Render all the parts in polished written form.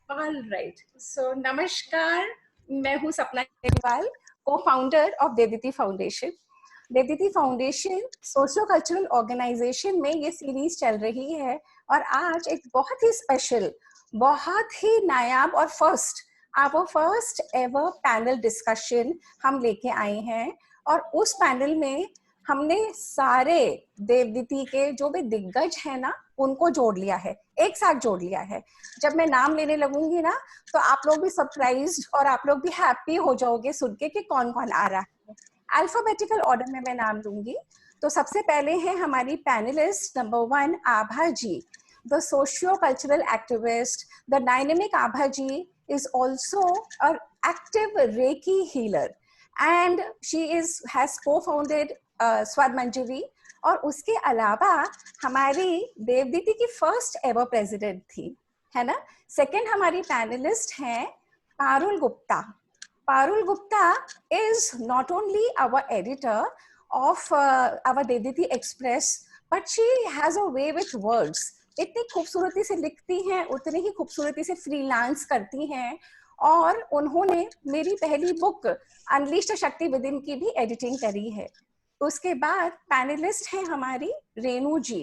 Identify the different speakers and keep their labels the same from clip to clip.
Speaker 1: All right, सो नमस्कार। मैं हूँ Sapna Kejriwal, cofounder of Devditi foundation. Devditi foundation socio cultural organisation में ये सीरीज चल रही है और आज एक बहुत ही स्पेशल, बहुत ही नायाब और फर्स्ट एवर पैनल डिस्कशन हम लेके आए हैं। और उस पैनल में हमने सारे देवदीति के जो भी दिग्गज हैं ना, उनको जोड़ लिया है, एक साथ जोड़ लिया है। जब मैं नाम लेने लगूंगी ना, तो आप लोग भी सरप्राइज्ड और आप लोग भी हैप्पी हो जाओगे सुन के कि कौन कौन आ रहा है। अल्फाबेटिकल ऑर्डर में मैं नाम लूंगी। तो सबसे पहले है हमारी panelist number 1 Abha ji, the socio cultural activist, the dynamic Abha ji is also an active Reiki healer and she has co-founded Swad Manjari। और उसके अलावा हमारी देवदीति की फर्स्ट एवर प्रेसिडेंट थी, है ना। सेकंड हमारी पैनलिस्ट हैं Parul Gupta. Parul Gupta is not only our editor of our Devditi Express, but she has a way with words। इतनी खूबसूरती से लिखती हैं, उतनी ही खूबसूरती से फ्रीलांस करती हैं। और उन्होंने मेरी पहली बुक अनलिश्ड शक्ति विदिन की भी एडिटिंग करी है। उसके बाद पैनलिस्ट है हमारी रेनू जी।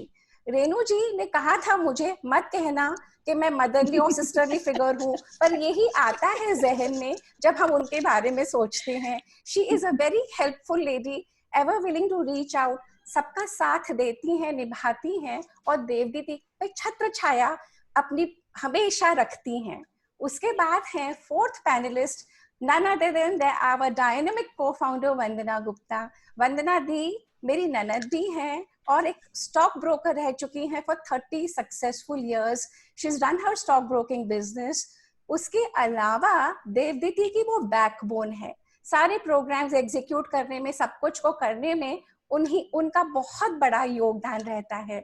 Speaker 1: रेनू जी ने कहा था मुझे मत कहना कि मैं मदरली और सिस्टरली फिगर हूँ, पर यही आता है जहन में जब हम उनके बारे में सोचते हैं। She is a very helpful lady, ever willing to reach out, सबका साथ देती हैं, निभाती हैं और देवदीति पे छत्र छाया अपनी हमेशा रखती हैं। उसके बाद है fourth panelist, none other than our dynamic co-founder वंदना गुप्ता। वंदना दी मेरी ननद भी हैं और एक स्टॉक ब्रोकर रह चुकी हैं for 30 successful years. She is done her stock broking business. उसके अलावा देवदीति की वो बैकबोन है, सारे प्रोग्राम्स एग्जीक्यूट करने में, सब कुछ को करने में उनका बहुत बड़ा योगदान रहता है।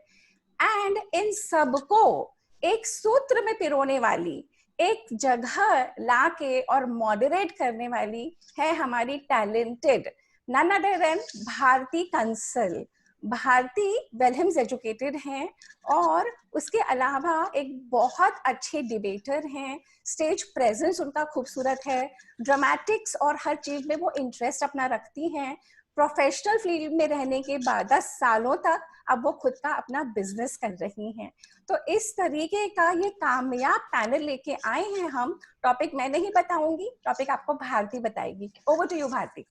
Speaker 1: एंड इन सबको एक सूत्र में पिरोने वाली, एक जगह लाके और मॉडरेट करने वाली है हमारी talented none other than Bharti Kansal. Bharti Welhams educated हैं और उसके अलावा एक बहुत अच्छे डिबेटर हैं। स्टेज प्रेजेंस उनका खूबसूरत है, ड्रामेटिक्स और हर चीज में वो इंटरेस्ट अपना रखती हैं। प्रोफेशनल फील्ड में रहने के बाद 10 सालों तक अब वो खुद का अपना बिजनेस कर रही हैं। तो इस तरीके का ये कामयाब पैनल लेके आए हैं हम। टॉपिक मैं नहीं बताऊंगी, टॉपिक आपको भारती बताएगी। Over to you Bharti.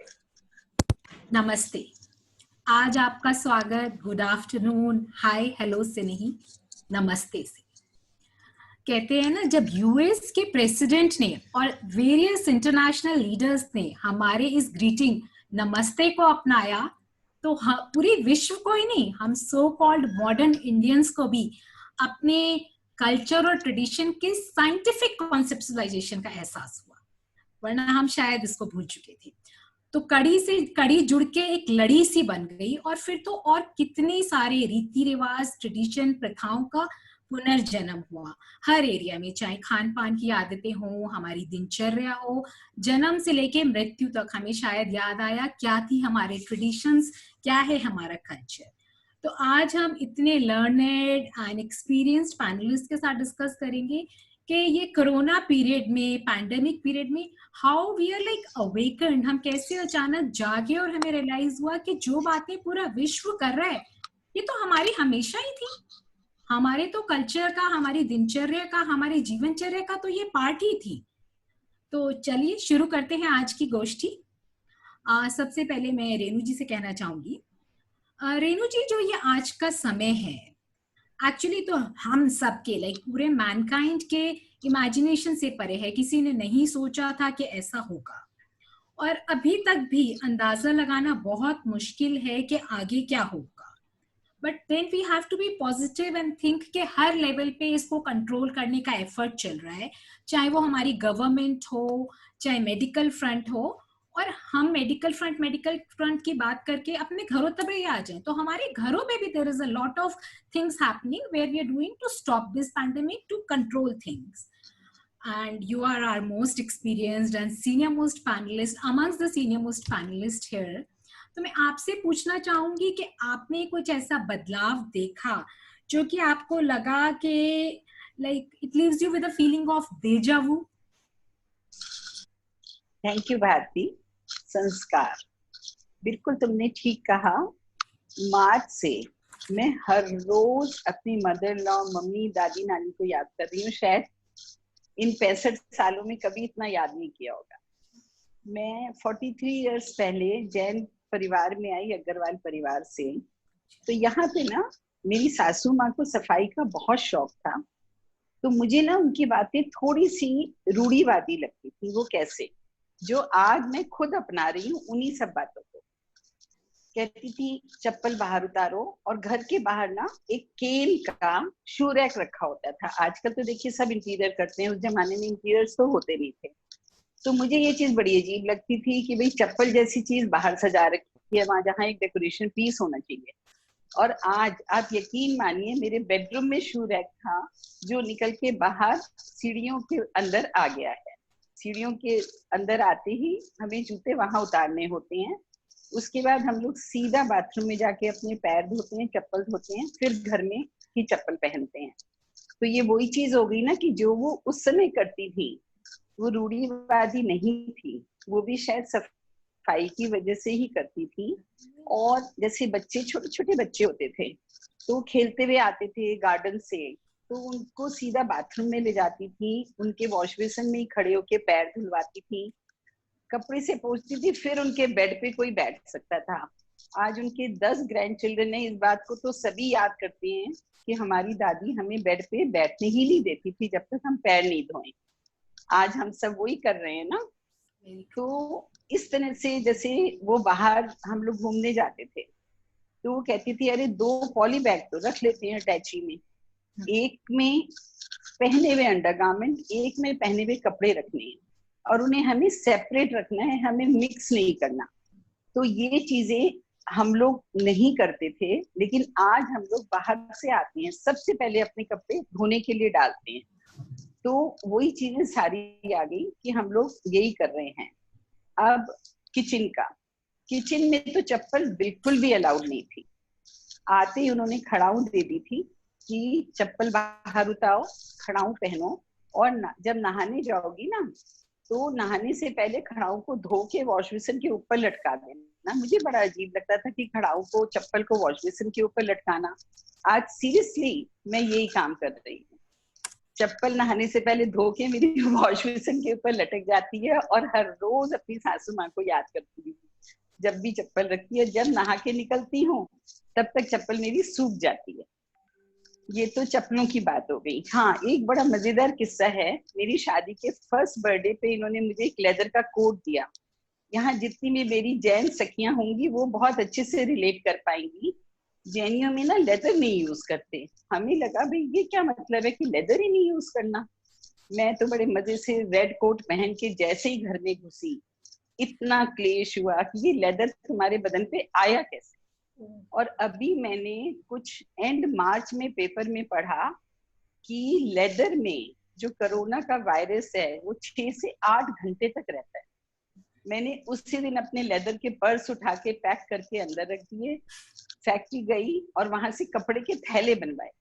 Speaker 2: नमस्ते, आज आपका स्वागत गुड आफ्टरनून, हाय, हेलो से नहीं, नमस्ते से। कहते हैं ना, जब यूएस के प्रेसिडेंट ने और वेरियस इंटरनेशनल लीडर्स ने हमारे इस ग्रीटिंग नमस्ते को अपनाया, तो पूरी विश्व को ही नहीं, हम सो कॉल्ड मॉडर्न इंडियंस को भी अपने कल्चर और ट्रेडिशन के साइंटिफिक कॉन्सेप्चुअलाइजेशन का एहसास हुआ, वरना हम शायद इसको भूल चुके थे। तो कड़ी से कड़ी जुड़ के एक लड़ी सी बन गई और फिर तो और कितने सारे रीति रिवाज, ट्रेडिशन, प्रथाओं का पुनर्जन्म हुआ हर एरिया में, चाहे खान पान की आदतें हो, हमारी दिनचर्या हो, जन्म से लेके मृत्यु तक हमें शायद याद आया क्या थी हमारे ट्रेडिशंस, क्या है हमारा कल्चर। तो आज हम इतने लर्नेड एंड एक्सपीरियंस्ड पैनलिस्ट के साथ डिस्कस करेंगे कि ये कोरोना पीरियड में, पैंडेमिक पीरियड में, how we are like awakened, हम कैसे अचानक जागे और हमें रियलाइज हुआ कि जो बातें पूरा विश्व कर रहा है ये तो हमारी हमेशा ही थी, हमारे तो कल्चर का, हमारी दिनचर्या का, हमारे जीवनचर्या का तो ये पार्ट ही थी। तो चलिए शुरू करते हैं आज की गोष्ठी। सबसे पहले मैं रेनू जी से कहना चाहूंगी, रेनू जी, जो ये आज का समय है एक्चुअली तो हम सबके लाइक पूरे मैनकाइंड के इमेजिनेशन से परे है, किसी ने नहीं सोचा था कि ऐसा होगा और अभी तक भी अंदाजा लगाना बहुत मुश्किल है कि आगे क्या होगा। But then we have to be positive and think कि हर लेवल पे इसको कंट्रोल करने का एफर्ट चल रहा है, चाहे वो हमारी गवर्नमेंट हो, चाहे मेडिकल फ्रंट हो। और हम मेडिकल फ्रंट की बात करके अपने घरों तक ही आ जाएं, तो हमारे घरों में भी there is a lot of things happening where we are doing to stop this pandemic, to control things. And you are our most experienced and senior most panelist amongst the senior most panelist here. तो मैं आपसे पूछना चाहूंगी कि आपने कुछ ऐसा बदलाव देखा जो कि आपको लगा कि like it leaves you with a feeling of deja vu?
Speaker 3: Thank you Bharti. संस्कार, बिल्कुल तुमने ठीक कहा। मार्च से मैं हर रोज अपनी मदर लॉ, मम्मी, दादी, नानी को याद कर रही हूँ। शायद इन 65 सालों में कभी इतना याद नहीं किया होगा। मैं 43 इयर्स पहले जैन परिवार में आई, अग्रवाल परिवार से। तो यहाँ पे ना मेरी सासू माँ को सफाई का बहुत शौक था। तो मुझे ना उनकी बातें थोड़ी सी रूढ़िवादी लगती थी। वो कैसे, जो आज मैं खुद अपना रही हूँ उन्हीं सब बातों को। कहती थी चप्पल बाहर उतारो, और घर के बाहर ना एक केन का शू रैक रखा होता था। आजकल तो देखिए सब इंटीरियर करते हैं, उस जमाने में इंटीरियर्स तो होते नहीं थे। तो मुझे ये चीज बड़ी अजीब लगती थी कि भाई चप्पल जैसी चीज बाहर सजा रखी है, वहां जहाँ एक डेकोरेशन पीस होना चाहिए। और आज आप यकीन मानिए मेरे बेडरूम में शू रैक था, जो निकल के बाहर सीढ़ियों के अंदर आ गया है। सीढ़ियों के अंदर आते ही हमें जूते वहां उतारने होते हैं। उसके बाद हम लोग सीधा बाथरूम में जाके अपने पैर धोते हैं, चप्पल धोते हैं, फिर घर में ही चप्पल पहनते हैं। तो ये वही चीज हो गई ना कि जो वो उस समय करती थी वो रूढ़िवादी नहीं थी, वो भी शायद सफाई की वजह से ही करती थी। और जैसे बच्चे, छोटे छोटे बच्चे होते थे, तो खेलते हुए आते थे गार्डन से, तो उनको सीधा बाथरूम में ले जाती थी, उनके वॉश बेसिन में ही खड़े होके पैर धुलवाती थी, कपड़े से पोंछती थी, फिर उनके बेड पे कोई बैठ सकता था। आज उनके 10 ग्रैंड चिल्ड्रन है। इस बात को तो सभी याद करते हैं कि हमारी दादी हमें बेड पे बैठने ही नहीं देती थी जब तक हम पैर नहीं धोएं। आज हम सब वही कर रहे हैं ना। तो इस तरह से जैसे वो बाहर हम लोग घूमने जाते थे, तो वो कहती थी अरे 2 पॉली बैग तो रख लेते हैं अटैची में, एक में पहने हुए अंडरगारमेंट, एक में पहने हुए कपड़े रखने हैं, और उन्हें हमें सेपरेट रखना है, हमें मिक्स नहीं करना। तो ये चीजें हम लोग नहीं करते थे, लेकिन आज हम लोग बाहर से आते हैं, सबसे पहले अपने कपड़े धोने के लिए डालते हैं। तो वही चीजें सारी आ गई कि हम लोग यही कर रहे हैं। अब किचन का, किचन में तो चप्पल बिल्कुल भी अलाउड नहीं थी। आते ही उन्होंने खड़ाऊ दे दी थी कि चप्पल बाहर उतारो, खड़ाऊ पहनो, और जब नहाने जाओगी ना तो नहाने से पहले खड़ाऊ को धो के वॉश बेसिन के ऊपर लटका देना। मुझे बड़ा अजीब लगता था कि खड़ाऊ को, चप्पल को वॉश बेसिन के ऊपर लटकाना। आज सीरियसली मैं यही काम कर रही हूँ। चप्पल नहाने से पहले धो के मेरी वॉश बेसिन के ऊपर लटक जाती है, और हर रोज अपनी सासू माँ को याद करती हूँ जब भी चप्पल रखती है। जब नहा के निकलती हूँ तब तक चप्पल मेरी सूख जाती है। ये तो चप्पलों की बात हो गई। हाँ, एक बड़ा मजेदार किस्सा है। मेरी शादी के फर्स्ट बर्थडे पे इन्होंने मुझे एक लेदर का कोट दिया। यहाँ जितनी भी मेरी जैन सखियां होंगी वो बहुत अच्छे से रिलेट कर पाएंगी। जैनियों में ना लेदर नहीं यूज करते। हमें लगा भाई ये क्या मतलब है कि लेदर ही नहीं यूज करना। मैं तो बड़े मजे से रेड कोट पहन के जैसे ही घर में घुसी, इतना क्लेश हुआ कि ये लेदर तुम्हारे बदन पे आया कैसे। और अभी मैंने कुछ एंड मार्च में पेपर में पढ़ा कि लेदर में जो कोरोना का वायरस है वो 6 से 8 घंटे तक रहता है। मैंने उसी दिन अपने लेदर के पर्स उठा के पैक करके अंदर रख दिए, फैक्ट्री गई और वहां से कपड़े के थैले बनवाए।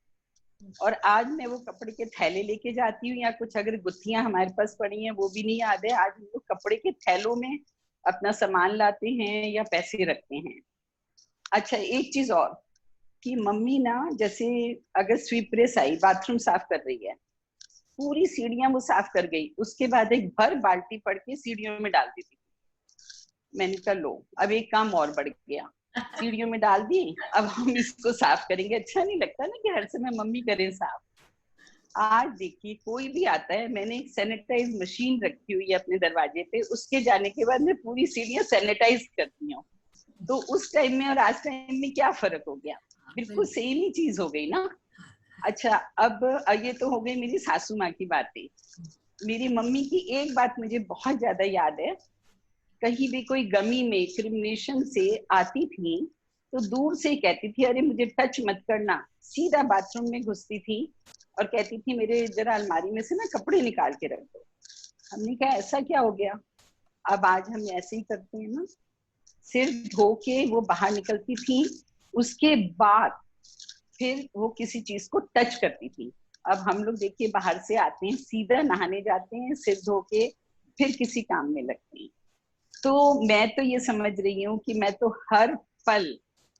Speaker 3: और आज मैं वो कपड़े के थैले लेके जाती हूँ, या कुछ अगर गुत्थियां हमारे पास पड़ी हैं वो भी नहीं याद है। आज हम लोग कपड़े के थैलों में अपना सामान लाते हैं या पैसे रखते हैं। अच्छा, एक चीज और कि मम्मी ना जैसे अगर स्वीपरेस आई, बाथरूम साफ कर रही है, पूरी सीढ़ियां वो साफ कर गई, उसके बाद एक भर बाल्टी पड़ के सीढ़ियों में डाल देती थी। मैंने कहा लो अब एक काम और बढ़ गया, सीढ़ियों में डाल दी, अब हम इसको साफ करेंगे। अच्छा नहीं लगता ना कि हर समय मम्मी करें साफ। आज देखिए कोई भी आता है, मैंने एक सैनिटाइज मशीन रखी हुई है अपने दरवाजे पे, उसके जाने के बाद मैं पूरी सीढ़ियां सैनिटाइज करती हूँ। तो उस टाइम में और आज टाइम में क्या फर्क हो गया? बिल्कुल सेम ही चीज हो गई ना। अच्छा, अब ये तो हो गई मेरी सासू माँ की बातें। मेरी मम्मी की एक बात मुझे बहुत ज्यादा याद है। कहीं भी कोई गमी में क्रिमिनेशन से आती थी तो दूर से कहती थी अरे मुझे टच मत करना, सीधा बाथरूम में घुसती थी और कहती थी मेरे जरा अलमारी में से ना कपड़े निकाल के रख दो। हमने कहा ऐसा क्या हो गया? अब आज हम ऐसे ही करते हैं ना, सिर धो के वो बाहर निकलती थी, उसके बाद फिर वो किसी चीज को टच करती थी। अब हम लोग देखिए बाहर से आते हैं, सीधा नहाने जाते हैं, सिर धो के फिर किसी काम में लगते हैं। तो मैं तो ये समझ रही हूँ कि मैं तो हर पल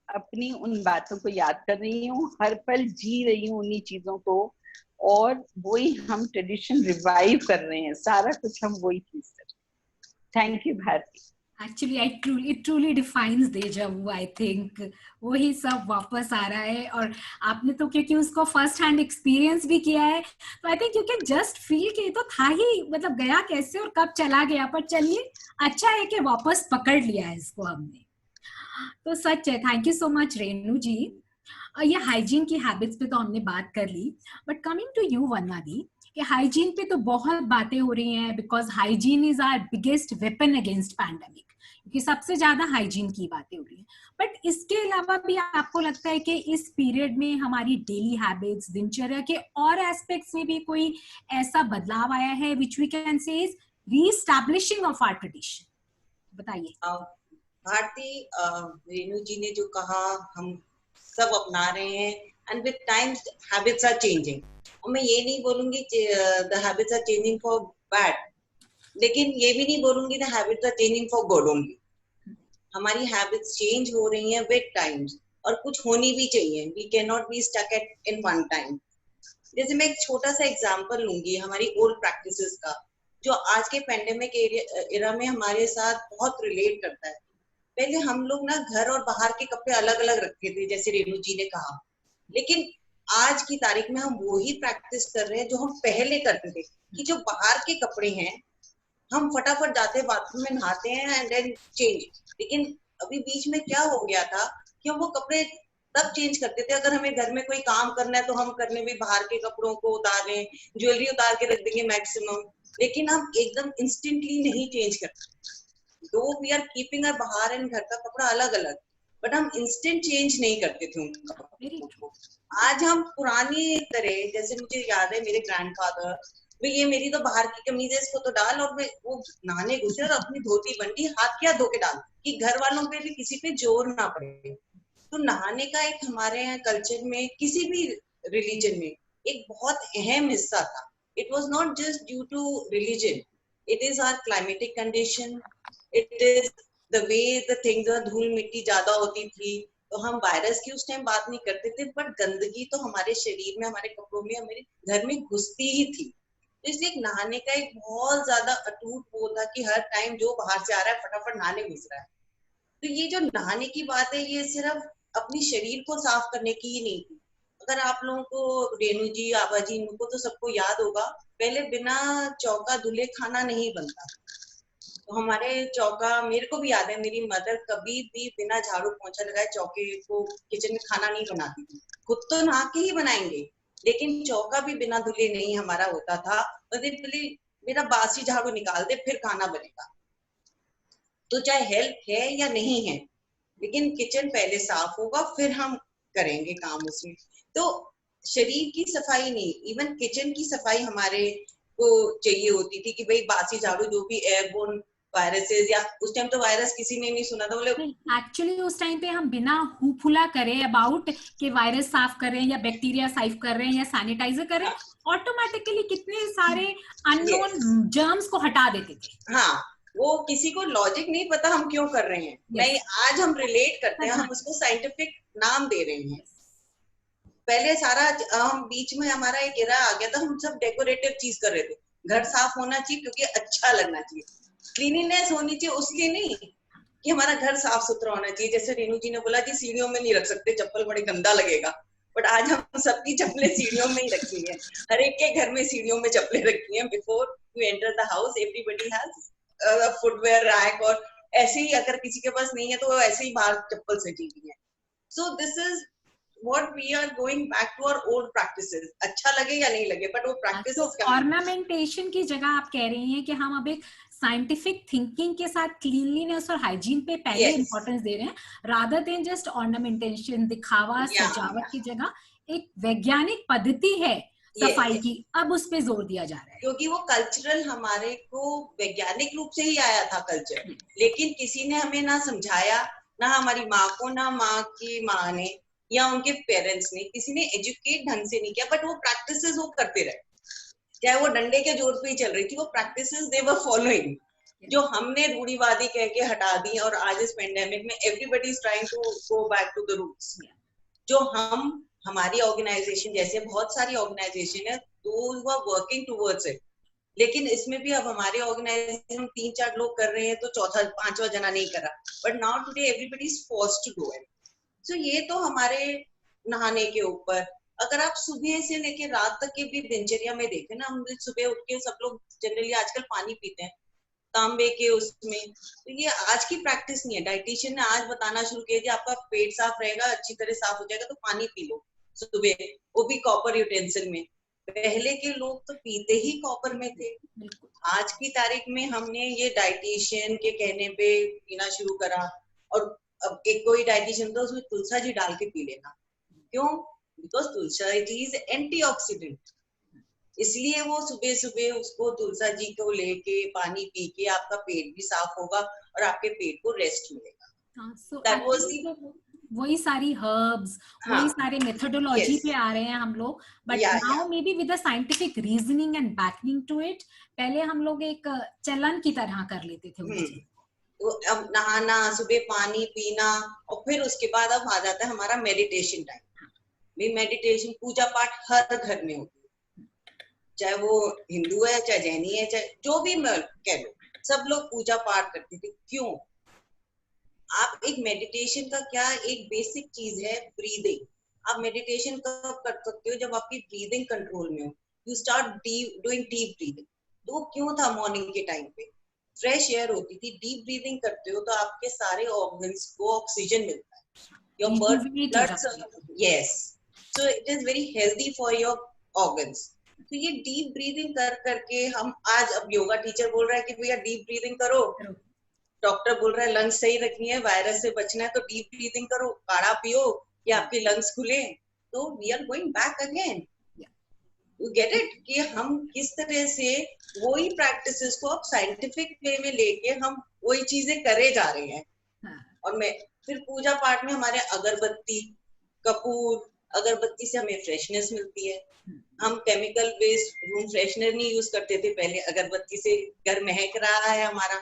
Speaker 3: अपनी उन बातों को याद कर रही हूँ, हर पल जी रही हूँ उन्हीं चीजों को, और वही हम ट्रेडिशन रिवाइव कर रहे हैं, सारा कुछ हम वही चीज कर रहे हैं। Thank you Bharti.
Speaker 2: Actually, it truly defines deja vu, I think. वही सब वापस आ रहा है, और आपने तो क्योंकि उसको फर्स्ट हैंड एक्सपीरियंस भी किया है, तो I think you can just feel कि तो था ही, मतलब गया कैसे और कब चला गया, पर चलिए अच्छा है कि वापस पकड़ लिया है इसको हमने। तो सच है, thank you so much Renu ji. ये हाइजीन की हैबिट्स पे तो हमने बात कर ली, बट कमिंग टू यू वनवादी, कि हाइजीन पे तो बहुत बातें हो रही हैं, because hygiene is our biggest weapon against pandemic, क्योंकि सबसे ज्यादा हाइजीन की बातें हो रही हैं। बट इसके अलावा भी आपको लगता है कि इस पीरियड में हमारी डेली हैबिट्स, दिनचर्या के और एस्पेक्ट्स में भी कोई ऐसा बदलाव आया है which we can say is reestablishing of our tradition? बताइए।
Speaker 4: भारती, रेणु जी ने जो कहा हम सब अपना रहे हैं, and with time habits are changing. और मैं ये नहीं बोलूंगी the habits are changing for bad, लेकिन ये भी नहीं बोलूंगी the habits are changing for good only. हमारी हैबिट्स चेंज हो रही हैं विद टाइम्स, और कुछ होनी भी चाहिए। We can not be stuck at in one time. जैसे मैं एक छोटा सा एग्जांपल लूंगी हमारी ओल्ड प्रैक्टिसेस का, जो आज के पेंडेमिक एरा में हमारे साथ बहुत रिलेट करता है। पहले हम लोग ना घर और बाहर के कपड़े अलग अलग रखते थे, जैसे रेणु जी ने कहा, लेकिन आज की तारीख में हम वही प्रैक्टिस कर रहे हैं जो हम पहले करते थे, कि जो बाहर के कपड़े हैं हम फटाफट जाते हैं बाथरूम में, नहाते हैं एंड देन चेंज। लेकिन अभी बीच में क्या हो गया था कि हम वो कपड़े तब चेंज करते थे अगर हमें घर में कोई काम करना है, तो हम करने भी बाहर के कपड़ों को उतारें, ज्वेलरी उतार के रख देंगे मैक्सिमम, लेकिन हम एकदम इंस्टेंटली नहीं चेंज करते। दो वी आर कीपिंग आवर बाहर एंड घर का कपड़ा अलग अलग, बट हम इंस्टेंट चेंज नहीं करते थे उन कपड़ों को। आज हम पुरानी तरह, जैसे मुझे याद है मेरे ग्रैंडफादर, भाई ये मेरी तो बाहर की कमीज है, इसको तो डाल, और वो नहाने घुसे और अपनी धोती बंडी हाथ क्या धो के डाल, कि घर वालों पे भी किसी पे जोर ना पड़े। तो नहाने का एक हमारे यहाँ कल्चर में, किसी भी रिलीजन में, एक बहुत अहम हिस्सा था। It was not just due to religion, it is our climatic condition, it is the way the things, धूल मिट्टी ज्यादा होती थी, तो हम वायरस की उस टाइम बात नहीं करते थे, बट गंदगी तो हमारे शरीर में, हमारे कपड़ों में, हमारे घर में घुसती ही थी। तो इसलिए नहाने का एक बहुत ज्यादा अटूट वो था कि हर टाइम जो बाहर से आ रहा है फटाफट नहाने घुस रहा है। तो ये जो नहाने की बात है, ये सिर्फ अपनी शरीर को साफ करने की ही नहीं थी। अगर आप लोगों को, रेणु जी, आबा जी, इनको तो सबको याद होगा, पहले बिना चौका धुले खाना नहीं बनता। तो हमारे चौका, मेरे को भी याद है, मेरी मदर कभी भी बिना झाड़ू पोंछा लगाए चौके को, किचन में खाना नहीं बनाती थी। खुद तो नहा के ही बनाएंगे, लेकिन चौका भी बिना धुले नहीं हमारा होता था। मेरा बासी झाड़ू निकाल दे फिर खाना बनेगा। तो चाहे हेल्प है या नहीं है, लेकिन किचन पहले साफ होगा, फिर हम करेंगे काम उसमें। तो शरीर की सफाई नहीं, इवन किचन की सफाई हमारे को चाहिए होती थी, कि भाई बासी झाड़ू, जो भी एयरबोर्न वायरसेस, या उस टाइम तो वायरस किसी ने नहीं सुना था, बोले
Speaker 2: एक्चुअली उस टाइम पे हम बिना हुफुला करें अबाउट कि वायरस साफ कर रहे हैं या बैक्टीरिया साफ कर रहे हैं या सैनिटाइजर कर रहे हैं, ऑटोमेटिकली कितने सारे अननोन जर्म्स को हटा देते थे।
Speaker 4: हाँ, वो किसी को लॉजिक नहीं पता हम क्यों कर रहे हैं। नहीं, आज हम रिलेट करते हैं, हम उसको साइंटिफिक नाम दे रहे हैं। पहले सारा हम बीच में हमारा एक एरा आ गया था, हम सब डेकोरेटिव चीज कर रहे थे, घर साफ होना चाहिए क्योंकि अच्छा लगना चाहिए, क्लीनिनेस होनी चाहिए, उसलिए नहीं कि हमारा घर साफ सुथरा होना चाहिए। जैसे रेणु जी ने बोला कि सीढ़ियों में नहीं रख सकते चप्पल, बड़े गंदा लगेगा, बट आज हम सबकी चप्पलें सीढ़ियों में ही रखी है। हर एक के घर में सीढ़ियों में चप्पलें रखी हैं। Before you enter the house, everybody has footwear rack, और ऐसे ही अगर किसी के पास नहीं है तो ऐसे ही बाहर चप्पल सजी हुई है। So this is what we are going back to our old practices, अच्छा लगे या नहीं लगे, but वो practices
Speaker 2: तो ऑर्नामेंटेशन की जगह आप कह रही हैं कि हम अब एक साइंटिफिक थिंकिंग के साथ क्लीनलीनेस और हाइजीन पे पहले इंपॉर्टेंस दे रहे हैं, रादर देन जस्ट ऑर्नामेंटेशन, दिखावा, सजावट की जगह एक वैज्ञानिक पद्धति है सफाई की, अब उस पे जोर दिया जा रहा है।
Speaker 4: क्योंकि वो कल्चरल हमारे को वैज्ञानिक रूप से ही आया था कल्चर, लेकिन किसी ने हमें ना समझाया, ना हमारी माँ को, ना माँ की माँ ने, या उनके पेरेंट्स ने, किसी ने एजुकेट ढंग से नहीं किया, बट वो प्रैक्टिसेस वो करते रहे, चाहे वो डंडे के जोर पे ही चल रही थी, वो प्रैक्टिसेस दे वर फॉलोइंग, जो हमने रूढ़िवादी कह के हटा दी। और आज इस पेंडेमिक में everybody is trying to go back to the roots, जो हमारी ऑर्गेनाइजेशन जैसे बहुत सारी ऑर्गेनाइजेशन है, those who are working towards it, लेकिन इसमें भी अब हमारे ऑर्गेनाइजेशन 3-4 लोग कर रहे हैं तो चौथा 5वां जना नहीं कर रहा, but now today everybody is forced to do it. So ये तो हमारे नहाने के ऊपर, अगर आप सुबह से लेके रात तक के भी दिनचर्या में देखें ना, हम सुबह उठ के सब लोग जनरली आजकल पानी पीते हैं तांबे के उसमें, तो ये आज की प्रैक्टिस नहीं है। डाइटिशियन ने आज बताना शुरू किया कि आपका पेट साफ रहेगा, अच्छी तरह साफ हो जाएगा, तो पानी पी लो सुबह, वो भी कॉपर यूटेंसिल में। पहले के लोग तो पीते ही कॉपर में थे, आज की तारीख में हमने ये डाइटिशियन के कहने पे पीना शुरू करा। और अब एक कोई डाइटिशियन तो उसमें तुलसा जी डाल के पी लेना, क्यों? बिकॉज तुलसा जी इज एंटीऑक्सीडेंट, इसलिए वो सुबह सुबह उसको तुलसा जी को लेके पानी पी के आपका पेट भी साफ होगा और आपके पेट को रेस्ट मिलेगा। That was the...
Speaker 2: वही सारी हर्ब्स, वही सारे मेथोडोलॉजी पे आ रहे हैं हम लोग, but now maybe with scientific reasoning and backing to it. पहले हम लोग एक चलन की तरह कर लेते थे।
Speaker 4: तो अब नहाना, सुबह पानी पीना, और फिर उसके बाद अब आ जाता है हमारा मेडिटेशन टाइम। मेडिटेशन पूजा पाठ हर घर में होती है, चाहे वो हिंदू है, चाहे जैनी है, चाहे जो भी कह लो, सब लोग पूजा पाठ करते थे। क्यों? आप एक मेडिटेशन का क्या एक बेसिक चीज है, ब्रीदिंग। आप मेडिटेशन कब कर सकते हो? जब आपकी ब्रीदिंग कंट्रोल में हो, you start doing deep breathing. तो वो क्यों था? मॉर्निंग के टाइम पे फ्रेश एयर होती थी, डीप ब्रीदिंग करते हो तो आपके सारे ऑर्गन्स को ऑक्सीजन मिलता है, your blood, yes, so it is very healthy for your organs. तो ये डीप ब्रीदिंग कर करके हम आज, अब योगा टीचर बोल रहा है कि भैया डीप ब्रीदिंग करो, डॉक्टर बोल रहा है लंग्स सही रखनी है, वायरस से बचना है, तो डीप ब्रीदिंग करो, काढ़ा पियो कि आपके लंग्स खुले। तो we are going back again, you get it, कि हम किस तरह से वही प्रैक्टिसेस को अब साइंटिफिक वे में लेके हम वही चीजें करे जा रहे हैं। और मैं फिर पूजा पाठ में हमारे अगरबत्ती, कपूर, अगरबत्ती से हमें फ्रेशनेस मिलती है। हम केमिकल बेस्ड रूम फ्रेशनर नहीं यूज करते थे पहले, अगरबत्ती से घर महक रहा है हमारा।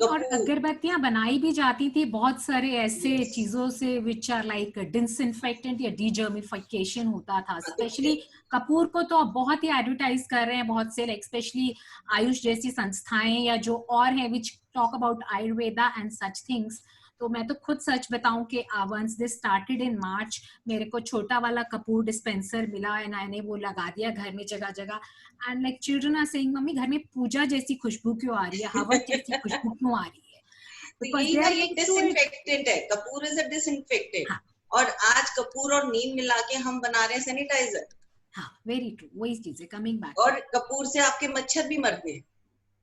Speaker 2: और अगरबत्तियां बनाई भी जाती थी बहुत सारे ऐसे चीजों से विच आर लाइक डिसइंफेक्टेंट या डीजर्मिफिकेशन होता था। स्पेशली कपूर को तो बहुत ही एडवर्टाइज कर रहे हैं बहुत से, लाइक स्पेशली आयुष जैसी संस्थाएं या जो और है which talk about Ayurveda and such things. तो मैं तो खुद सच बताऊं कि once this started in March, मेरे को छोटा वाला कपूर डिस्पेंसर मिला एंड मैंने वो लगा दिया घर में जगह जगह, and like children are saying mummy घर में पूजा जैसी खुशबू क्यों आ रही है, हवा जैसी खुशबू क्यों आ रही है?
Speaker 4: तो यही ना, ये डिसइंफेक्टेंट है, कपूर इज अ डिसइंफेक्टेंट। और आज कपूर और नीम मिला के हम बना रहे हैं सैनिटाइजर।
Speaker 2: हाँ, वेरी ट्रू, वही चीज है, कमिंग बैक।
Speaker 4: और कपूर से आपके मच्छर भी मरते हैं।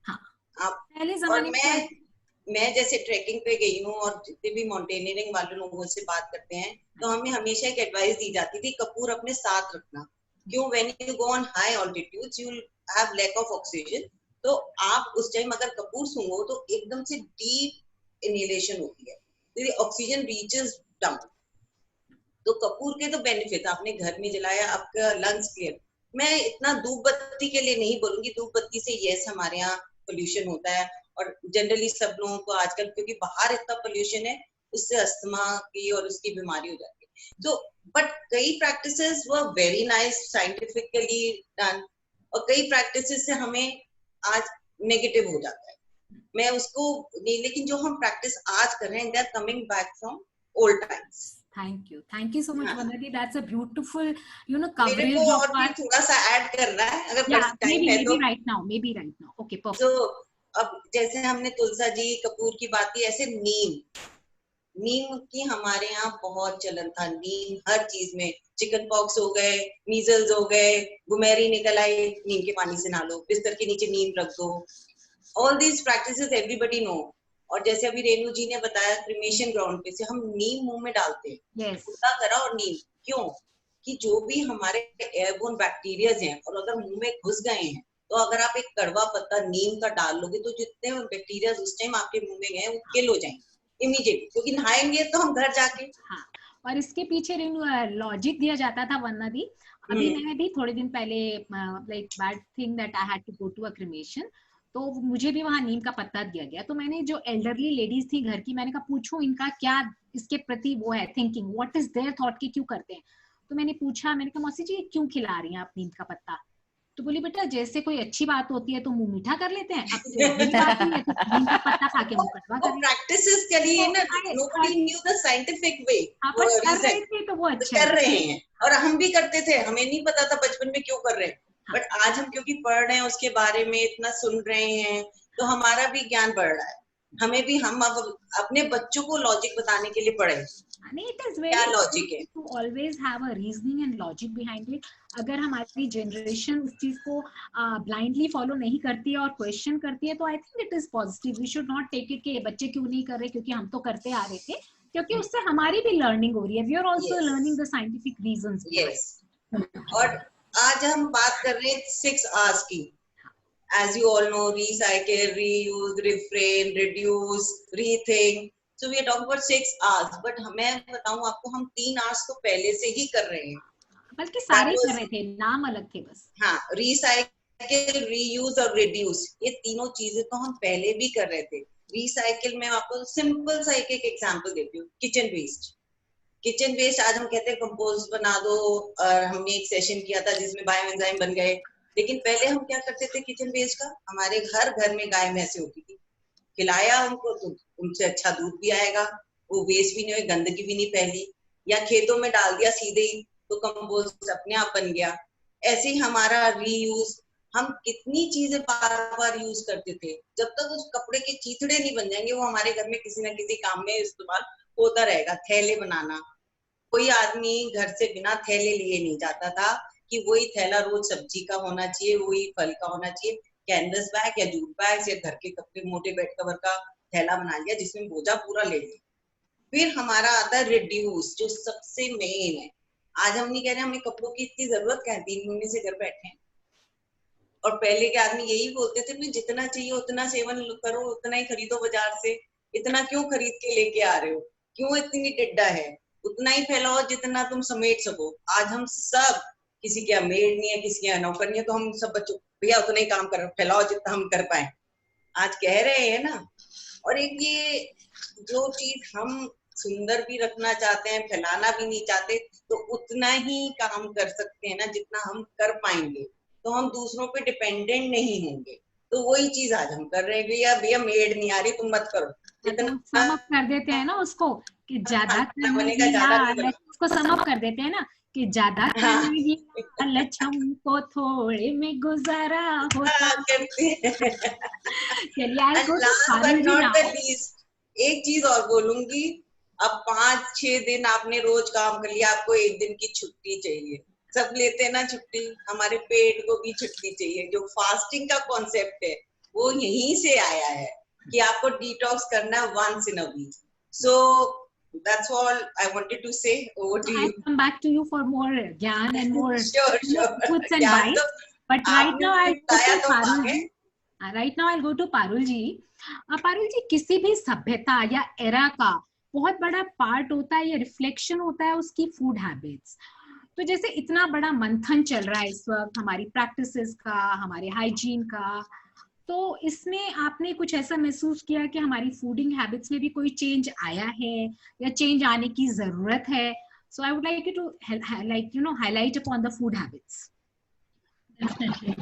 Speaker 2: हाँ,
Speaker 4: आप
Speaker 2: पहले जमाने में
Speaker 4: मैं जैसे ट्रैकिंग पे गई हूँ और जितने भी माउंटेनियरिंग वाले लोगों से बात करते हैं, तो हमें हमेशा एक एडवाइस दी जाती थी, कपूर अपने साथ रखना। क्यों? When you go on high altitudes you will have lack of oxygen, तो आप उस टाइम अगर कपूर सूंघो तो एकदम से डीप इनहेलेशन होती है, तो ऑक्सीजन रीचेस डाउन। तो कपूर के तो बेनिफिट, आपने घर में जलाया, आपका लंग्स क्लियर। मैं इतना धूप बत्ती के लिए नहीं बोलूंगी, धूप बत्ती से यस हमारे यहाँ पोल्यूशन होता है, और जनरली सब लोगों को आजकल क्योंकि बाहर इतना पोल्यूशन है, उससे अस्थमा की और उसकी बीमारी हो जाती है। तो बट कई practices were very nice, scientifically done, और कई प्रैक्टिसेस से हमें आज नेगेटिव हो जाता है। मैं उसको नहीं, लेकिन जो हम प्रैक्टिस आज कर रहे हैं, they are coming back from old times.
Speaker 2: Thank you so much, Vandati. That's a beautiful, coverage.
Speaker 4: मेरे को और भी थोड़ा सा ऐड करना है, अगर टाइम है तो।
Speaker 2: maybe right now. Okay, perfect.
Speaker 4: तो अब जैसे हमने तुलसा जी, कपूर की बात की, ऐसे नीम की हमारे यहाँ बहुत चलन था। नीम हर चीज में, चिकन पॉक्स हो गए, मीजल्स हो गए, गुमेरी निकल आई, नीम के पानी से नहा लो, बिस्तर के नीचे नीम रख दो। All these practices everybody know. और जैसे अभी रेणु जी ने बताया, क्रिमेशन ग्राउंड पे से हम नीम मुंह में डालते हैं, कुत्ता करा और नीम। क्यों? कि जो भी हमारे एयरबोर्न बैक्टीरियाज हैं, और अगर मुंह में घुस गए हैं, तो अगर आप एक कड़वा पत्ता नीम का डाल लोगे, तो जितने बैक्टीरिया उस टाइम आपके मुंह में गए वो किल हो जाएंगे इमीडिएटली, क्योंकि नहाएंगे तो हम घर जाके।
Speaker 2: हाँ, और इसके पीछे लॉजिक दिया जाता था वरना दी। अभी मैंने भी थोड़े दिन पहले like bad thing that I had to go to a cremation, तो मुझे भी वहां नीम का पत्ता दिया गया। तो मैंने जो एल्डरली लेडीज थी घर की, मैंने कहा पूछूं इनका क्या इसके प्रति वो है thinking, what is there thought कि क्यों करते हैं। तो मैंने पूछा, मैंने कहा मौसी जी क्यों खिला रही हैं आप नीम का पत्ता? तो बोली बेटा जैसे कोई अच्छी बात होती है तो मुंह मीठा कर लेते हैं, अब कोई बुरी बात हुई है तो नीम का पत्ता खा के मुंह कटवा कर लेते
Speaker 4: प्रैक्टिसेस के लिए ना, nobody knew the scientific way, वो
Speaker 2: कर रहे
Speaker 4: reason
Speaker 2: थे तो वो अच्छा
Speaker 4: कर रहे हैं। और हम भी करते थे, हमें नहीं पता था बचपन में क्यों कर रहे हैं, बट आज हम क्योंकि पढ़ रहे हैं उसके बारे में, इतना सुन रहे हैं, तो हमारा भी ज्ञान बढ़ रहा है। हमें भी, हम अब अपने बच्चों को लॉजिक बताने के लिए पढ़े,
Speaker 2: it is
Speaker 4: क्या
Speaker 2: very
Speaker 4: लॉजिक है।
Speaker 2: to always have a reasoning and logic behind it. अगर हमारी जनरेशन उस चीज को ब्लाइंडली फॉलो नहीं करती है और क्वेश्चन करती है तो I think it is positive. We should not take it कि ये बच्चे क्यों नहीं कर रहे क्योंकि हम तो करते आ रहे थे, क्योंकि उससे हमारी भी लर्निंग हो रही है। We are also learning the scientific reasons.
Speaker 4: और आज हम बात कर रहे हैं 6 आवर्स की। As you all know, recycle, reuse, refrain, reduce, rethink. So we are talking about 6 hours. But मैं बताऊं आपको, हम 3 hours तो पहले से ही कर रहे हैं,
Speaker 2: बल्कि सारे कर रहे थे, नाम अलग थे बस।
Speaker 4: हाँ, recycle, reuse और reduce, ये तीनों चीजें तो हम पहले भी कर रहे थे। रिसाइकिल में आपको सिंपल सा एक एग्जांपल देती हूँ, किचन वेस्ट। किचन वेस्ट आज हम कहते हैं कंपोस्ट बना दो, और हमने एक सेशन किया था जिसमें बायो एंजाइम बन गए। लेकिन पहले हम क्या करते थे किचन वेस्ट का, हमारे घर में गाय भैंसे होती थी, खिलाया उनको तो उनसे अच्छा दूध भी आएगा, वो वेस्ट भी नहीं हुई, गंदगी भी नहीं फैली, या खेतों में डाल दिया सीधे ही तो कंपोस्ट अपने आप बन गया। ऐसे ही हमारा रीयूज, हम कितनी चीजें बार बार यूज करते थे, जब तक उस कपड़े के चीथड़े नहीं बन जाएंगे वो हमारे घर में किसी ना किसी काम में इस्तेमाल होता रहेगा। थैले बनाना, कोई आदमी घर से बिना थैले लिए नहीं जाता था कि वही थैला रोज सब्जी का होना चाहिए, वही फल का होना चाहिए। कैनवस बैग या जूट बैग या घर के कपड़े मोटे बेड कवर का थैला बना लिया जिसमें बोझा पूरा ले लिया। फिर हमारा आता है रिड्यूस, जो सबसे मेन है। आज हम नहीं कह रहे हमें कपड़ों की इतनी जरूरत क्या है, 3 महीने से घर बैठे हैं। और पहले के आदमी यही बोलते थे ना, जितना चाहिए उतना सेवन करो, उतना ही खरीदो बाजार से, इतना क्यों खरीद के लेके आ रहे हो, क्यों इतनी टिड्डा है, उतना ही फैलाओ जितना तुम समेट सको। आज हम सब, किसी के यहाँ मेड नहीं है, किसी के यहाँ नौकर नहीं है, तो हम सब बच्चों भैया उतना ही काम करो, फैलाओ जितना हम कर पाए, आज कह रहे हैं ना। और एक ये जो चीज हम सुंदर भी रखना चाहते हैं, फैलाना भी नहीं चाहते, तो उतना ही काम कर सकते हैं ना जितना हम कर पाएंगे, तो हम दूसरों पे डिपेंडेंट नहीं होंगे। तो वही चीज आज हम कर रहे हैं, भैया भैया मेड नहीं आ रही तुम मत करो,
Speaker 2: जितना सम अप कर देते हैं ना उसको कि ज्यादा
Speaker 4: बनेगा, ज्यादा नहीं बनेगा,
Speaker 2: उसको सम अप कर देते हैं ना कि ज्यादा करने को थोड़े में गुजारा होता।
Speaker 4: एक चीज और बोलूंगी, अब 5-6 दिन आपने रोज काम कर लिया, आपको एक दिन की छुट्टी चाहिए। सब लेते हैं ना छुट्टी, हमारे पेट को भी छुट्टी चाहिए। जो फास्टिंग का कॉन्सेप्ट है वो यहीं से आया है कि आपको डिटॉक्स करना है once in a week. So that's all I wanted to say. Over to you.
Speaker 2: I'll come back to you for more gyan and more
Speaker 4: sure.
Speaker 2: foods and bites. But right now I'll go to Parul ji. Right now I'll go to Parul ji. Parul ji, किसी भी सभ्यता या era का बहुत बड़ा part होता है या रिफ्लेक्शन होता है उसकी फूड हैबिट्स। तो जैसे इतना बड़ा मंथन चल रहा है इस वक्त हमारी प्रैक्टिसेस का, हमारे हाइजीन का, तो इसमें आपने कुछ ऐसा महसूस किया कि हमारी फूडिंग हैबिट्स में भी कोई चेंज आया है या चेंज आने की जरूरत है? So I would like you to highlight upon the food habits.
Speaker 5: Definitely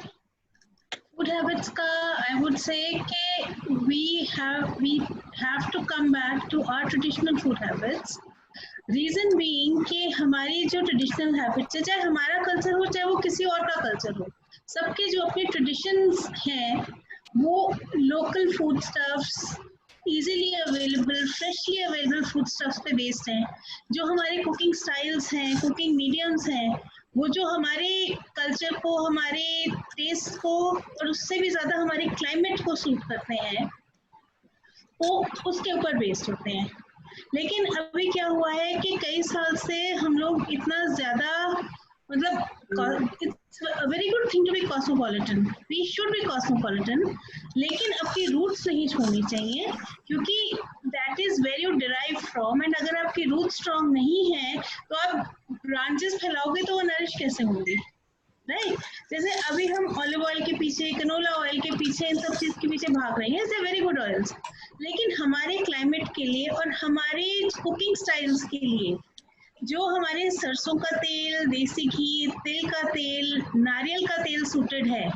Speaker 5: food habits का आई वुड से कि we have to come back to our traditional food habits. Reason being कि हमारी जो ट्रेडिशनल हैबिट्स है, चाहे हमारा culture हो चाहे वो किसी और का कल्चर हो, सबके जो अपने ट्रेडिशंस हैं वो local food stuffs, easily available, freshly available food stuffs पे बेस्ड हैं। जो हमारे कुकिंग स्टाइल्स हैं, कुकिंग मीडियम्स हैं, वो जो हमारे कल्चर को, हमारे टेस्ट को और उससे भी ज़्यादा हमारे क्लाइमेट को सूट करते हैं, वो उसके ऊपर बेस्ड होते हैं। लेकिन अभी क्या हुआ है कि कई साल से हम लोग इतना ज़्यादा मतलब it's a very good thing to be cosmopolitan, we should be cosmopolitan, लेकिन आपकी रूट्स नहीं छोड़नी चाहिए, क्योंकि that is where you derive from, and अगर आपकी रूट स्ट्रॉन्ग नहीं है तो आप ब्रांचेस फैलाओगे तो वो नरिश कैसे होंगी, राइट? जैसे अभी हम ऑलिव ऑयल के पीछे, कनोला ऑयल के पीछे, इन सब चीज के पीछे भाग रहे हैं, इट्स वेरी गुड ऑयल्स, लेकिन हमारे क्लाइमेट के लिए और हमारे कुकिंग स्टाइल्स के लिए जो हमारे सरसों का तेल, देसी घी, तिल का तेल, नारियल का तेल सूटेड है,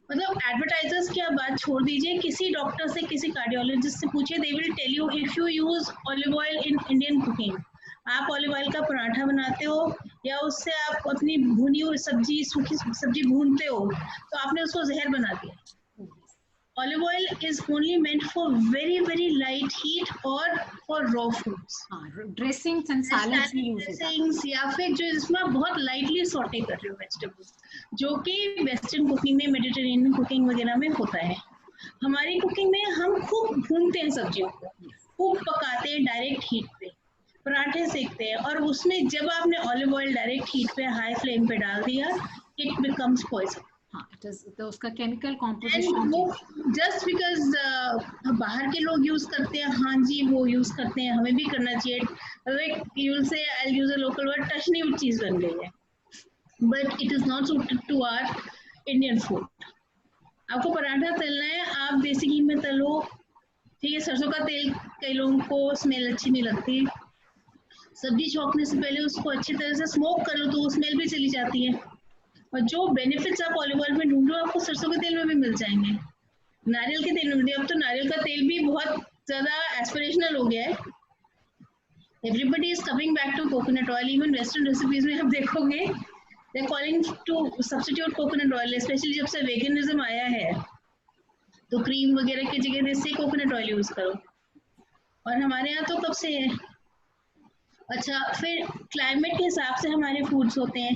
Speaker 5: मतलब एडवर्टाइजर्स की आप बात छोड़ दीजिए, किसी डॉक्टर से, किसी कार्डियोलॉजिस्ट से पूछिए, they will tell you if you use olive oil in Indian cooking, आप ऑलिव ऑयल का पराठा बनाते हो या उससे आप अपनी भुनी हुई सब्जी, सूखी सब्जी भूनते हो, तो आपने उसको जहर बना दिया। Olive oil is only meant for very very light heat or for raw foods.
Speaker 2: Dressings and salads में यूज होता है,
Speaker 5: ड्रेसिंग्स या फिर जो इसमें आप बहुत लाइटली सॉटे कर रहे हो वेजिटेबल्स, जो कि वेस्टर्न कुकिंग में, मेडिटेरेनियन कुकिंग वगैरह में होता है। हमारी कुकिंग में हम खूब भूनते हैं सब्जियों को, खूब पकाते हैं डायरेक्ट हीट पे, पराठे सेकते हैं, और उसमें जब आपने ऑलिव ऑयल डायरेक्ट हीट पे हाई फ्लेम पे डाल दिया, इट बिकम्स पॉइजन।
Speaker 2: हाँ, इट इज, तो उसका केमिकल
Speaker 5: एंड
Speaker 2: कॉम्पोजिशन
Speaker 5: वो जस्ट बिकॉज बाहर के लोग यूज करते हैं, हाँ जी वो यूज करते हैं, हमें भी करना चाहिए, like you will say, I will use a local word, टचनी हुई चीज बन गई है, but it is not suited to our Indian food. आपको पराठा तलना है, आप देसी घी में तलो, ठीक है, सरसों का तेल कई लोगों को स्मेल अच्छी नहीं लगती, सब्जी छौंकने से पहले उसको अच्छी तरह से स्मोक कर लो तो वो स्मेल भी चली जाती है, और जो बेनिफिट्स आप ऑलिव ऑयल में ढूंढ रहे हो आपको सरसों के तेल में भी मिल जाएंगे, नारियल के तेल में भी। अब तो नारियल का तेल भी बहुत ज्यादा एस्पिरेशनल हो गया है, everybody is coming back to coconut oil, even western recipes में आप देखोगे they are calling to substitute coconut oil, specially जब से वेगनिज्म आया है तो क्रीम वगैरह की जगह से कोकोनट ऑयल यूज करो, और हमारे यहाँ तो कब से है। अच्छा, फिर क्लाइमेट के हिसाब से हमारे फूड्स होते हैं,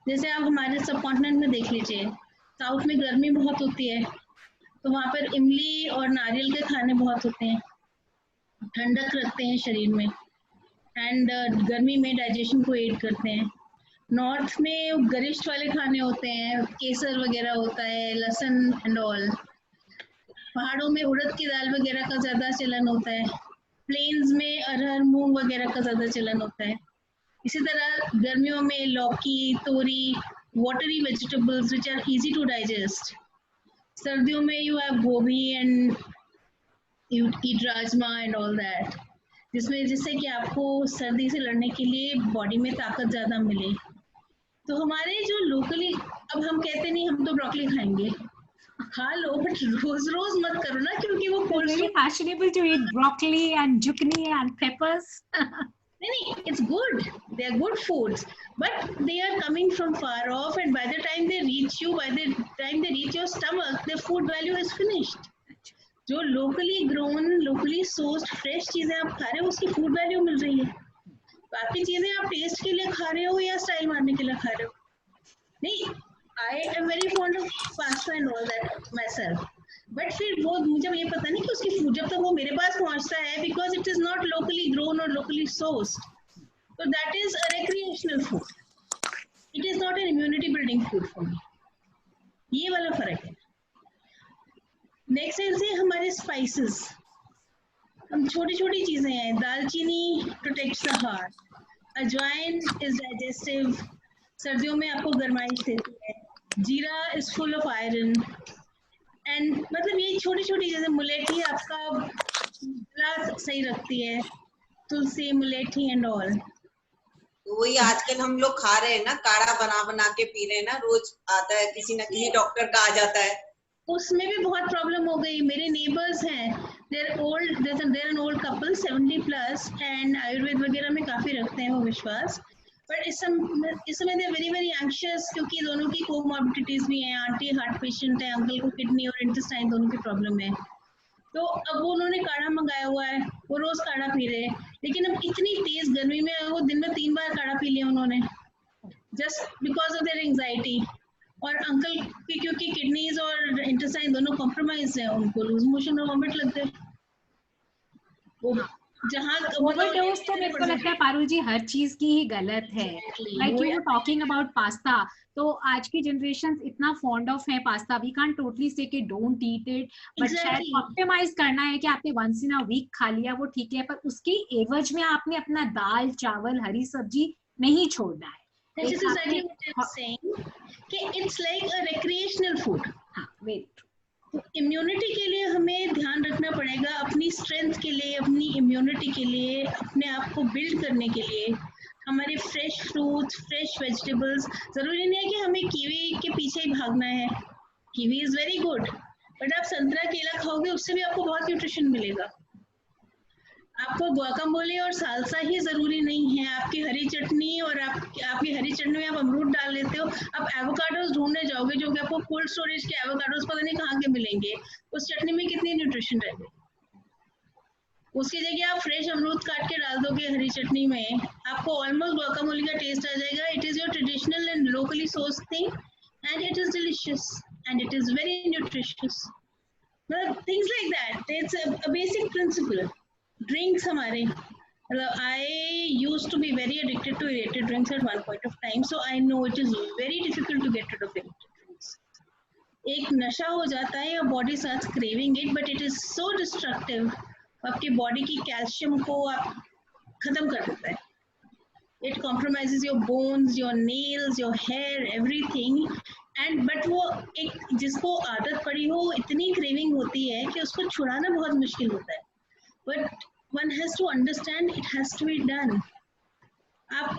Speaker 5: जैसे आप हमारे सब कॉन्टिनेंट में देख लीजिए, साउथ में गर्मी बहुत होती है तो वहाँ पर इमली और नारियल के खाने बहुत होते हैं, ठंडक रखते हैं शरीर में, एंड गर्मी में डाइजेशन को एड करते हैं। नॉर्थ में गरिष्ठ वाले खाने होते हैं, केसर वगैरह होता है, लहसुन एंड ऑल। पहाड़ों में उड़द की दाल वगैरह का ज़्यादा चलन होता है, प्लेन्स में अरहर मूंग वगैरह का ज़्यादा चलन होता है। इसी तरह गर्मियों में लौकी, तोरी, watery vegetables which are easy to digest. सर्दियों में you have gobhi and you eat rajma and all that, जिससे कि आपको सर्दी से लड़ने के लिए बॉडी में ताकत ज़्यादा मिले। तो हमारे जो लोकली, अब हम कहते नहीं हम तो ब्रोकली खाएंगे, खा लो, बट रोज रोज मत करो ना, क्योंकि वो
Speaker 2: very fashionable to eat broccoli and zucchini and peppers.
Speaker 5: नहीं, it's good. They are good foods, but they are coming from far off, and by the time they reach you, by the time they reach your stomach, their food value is finished. जो locally grown, locally sourced fresh चीजें आप खा रहे हो, उसकी food value मिल रही है। बाकी चीजें आप टेस्ट के लिए खा रहे हो या स्टाइल मारने के लिए खा रहे हो। नहीं, I am very fond of pasta and all that myself. But फिर वो मुझे ये पता नहीं कि उसकी फूड जब तक वो मेरे पास पहुंचता है, because it is not locally grown और लोकली सोर्स्ड, तो that is a recreational food, it is not an immunity building food for me. ये वाला फर्क है। नेक्स्ट है हमारे स्पाइसेस, हम छोटी छोटी चीजें हैं, दालचीनी प्रोटेक्ट्स द हार्ट, अजवाइन इज डाइजेस्टिव, सर्दियों में आपको गर्माइश देती है, जीरा is full of iron, and मतलब ये छोटी छोटी चीजें, मुलेठी आपका गला सही रखती है, तुलसी, मुलेठी एंड ऑल।
Speaker 4: तो वही आजकल हम लोग खा रहे हैं ना, काढ़ा बना बना के पी रहे हैं ना, रोज आता है किसी ना किसी डॉक्टर का आ जाता है,
Speaker 5: उसमें भी बहुत प्रॉब्लम हो गई। मेरे नेबर्स हैं, there an old couple 70+ and Ayurveda वगैरह में काफी रखते हैं वो विश्वास, बट इस समय दे वेरी वेरी एंग्शियस, क्योंकि दोनों की कोमॉर्बिडिटीज भी हैं, आंटी हार्ट पेशेंट है, अंकल को किडनी और इंटेस्टाइन दोनों की प्रॉब्लम है। तो अब वो उन्होंने काढ़ा मंगाया हुआ है, वो रोज काढ़ा पी रहे हैं, लेकिन अब इतनी तेज गर्मी में वो दिन में 3 बार काढ़ा पी लिया उन्होंने, just because of their anxiety. और अंकल की क्योंकि किडनीज और इंटेस्टाइन दोनों कॉम्प्रोमाइज है, उनको लूज मोशन और वॉमिट लगते हैं। वो जहाँ
Speaker 2: ओवरडोज तो मेरे को लगता है पारुल जी हर चीज की ही गलत है. Like you were talking about pasta, तो आज की जनरेशन इतना फॉन्ड ऑफ है पास्ता, वी कांट टोटली से कि डोंट ईट इट, बट शायद ऑप्टिमाइज करना है कि आपने वंस इन अ वीक खा लिया वो ठीक है, पर उसकी एवज में आपने अपना दाल चावल हरी सब्जी नहीं छोड़ना है.
Speaker 5: That is exactly what I'm saying. कि it's like a recreational food.
Speaker 2: हाँ, very true.
Speaker 5: तो इम्यूनिटी के लिए हमें ध्यान रखना पड़ेगा, अपनी स्ट्रेंथ के लिए, अपनी इम्यूनिटी के लिए, अपने आप को बिल्ड करने के लिए हमारे फ्रेश फ्रूट्स, फ्रेश वेजिटेबल्स. जरूरी नहीं है कि हमें कीवी के पीछे ही भागना है. Kiwi is very good, but आप संतरा केला खाओगे उससे भी आपको बहुत न्यूट्रिशन मिलेगा. आपको गुआकामोले और सालसा ही जरूरी नहीं है. आपकी हरी चटनी और आपकी हरी चटनी में आप अमरूद डाल लेते हो. आप एवोकाडोस ढूंढने जाओगे जो कि आपको कोल्ड स्टोरेज के एवोकाडोस पता नहीं कहाँ के मिलेंगे. उस चटनी में कितनी न्यूट्रिशन रहेगी. उसकी जगह आप फ्रेश अमरूद काट के डाल दोगे हरी चटनी में, आपको ऑलमोस्ट गुआकामोले का टेस्ट आ जाएगा. It is your traditional and locally source thing and it is delicious and it is very nutritious. मतलब things like that. It's a basic principle. Drinks हमारे, मतलब I used to be very addicted to aerated drinks at one point of time, so I know it is very difficult to get rid of aerated drinks. एक नशा हो जाता है, your body starts craving it, but it is so destructive. आपकी body की calcium को आप खत्म कर देता है. It compromises your bones, your nails, your hair, everything. And but वो एक जिसको आदत पड़ी हो, इतनी क्रेविंग होती है कि उसको छुड़ाना बहुत मुश्किल होता है. But one has to understand it has to be done. आप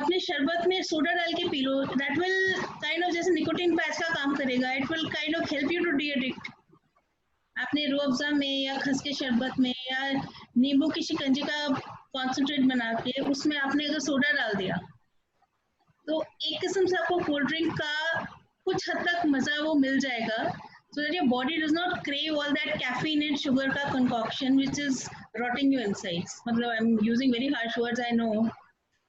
Speaker 5: अपने शरबत में सोडा डाल के P low, that will kind of जैसे निकोटीन पैच का काम करेगा. It will kind of help you to de-addict. आपने रूह अफ़ज़ा में या खस के शरबत में या नींबू की शिकंजी का कॉन्सेंट्रेट बना के उसमें आपने अगर सोडा डाल दिया, तो एक किस्म से आपको कोल्ड ड्रिंक का कुछ हद तक मजा वो मिल जाएगा. So that your body does not crave all that caffeinated sugar ka concoction which is rotting you inside. I'm using very harsh words, I know,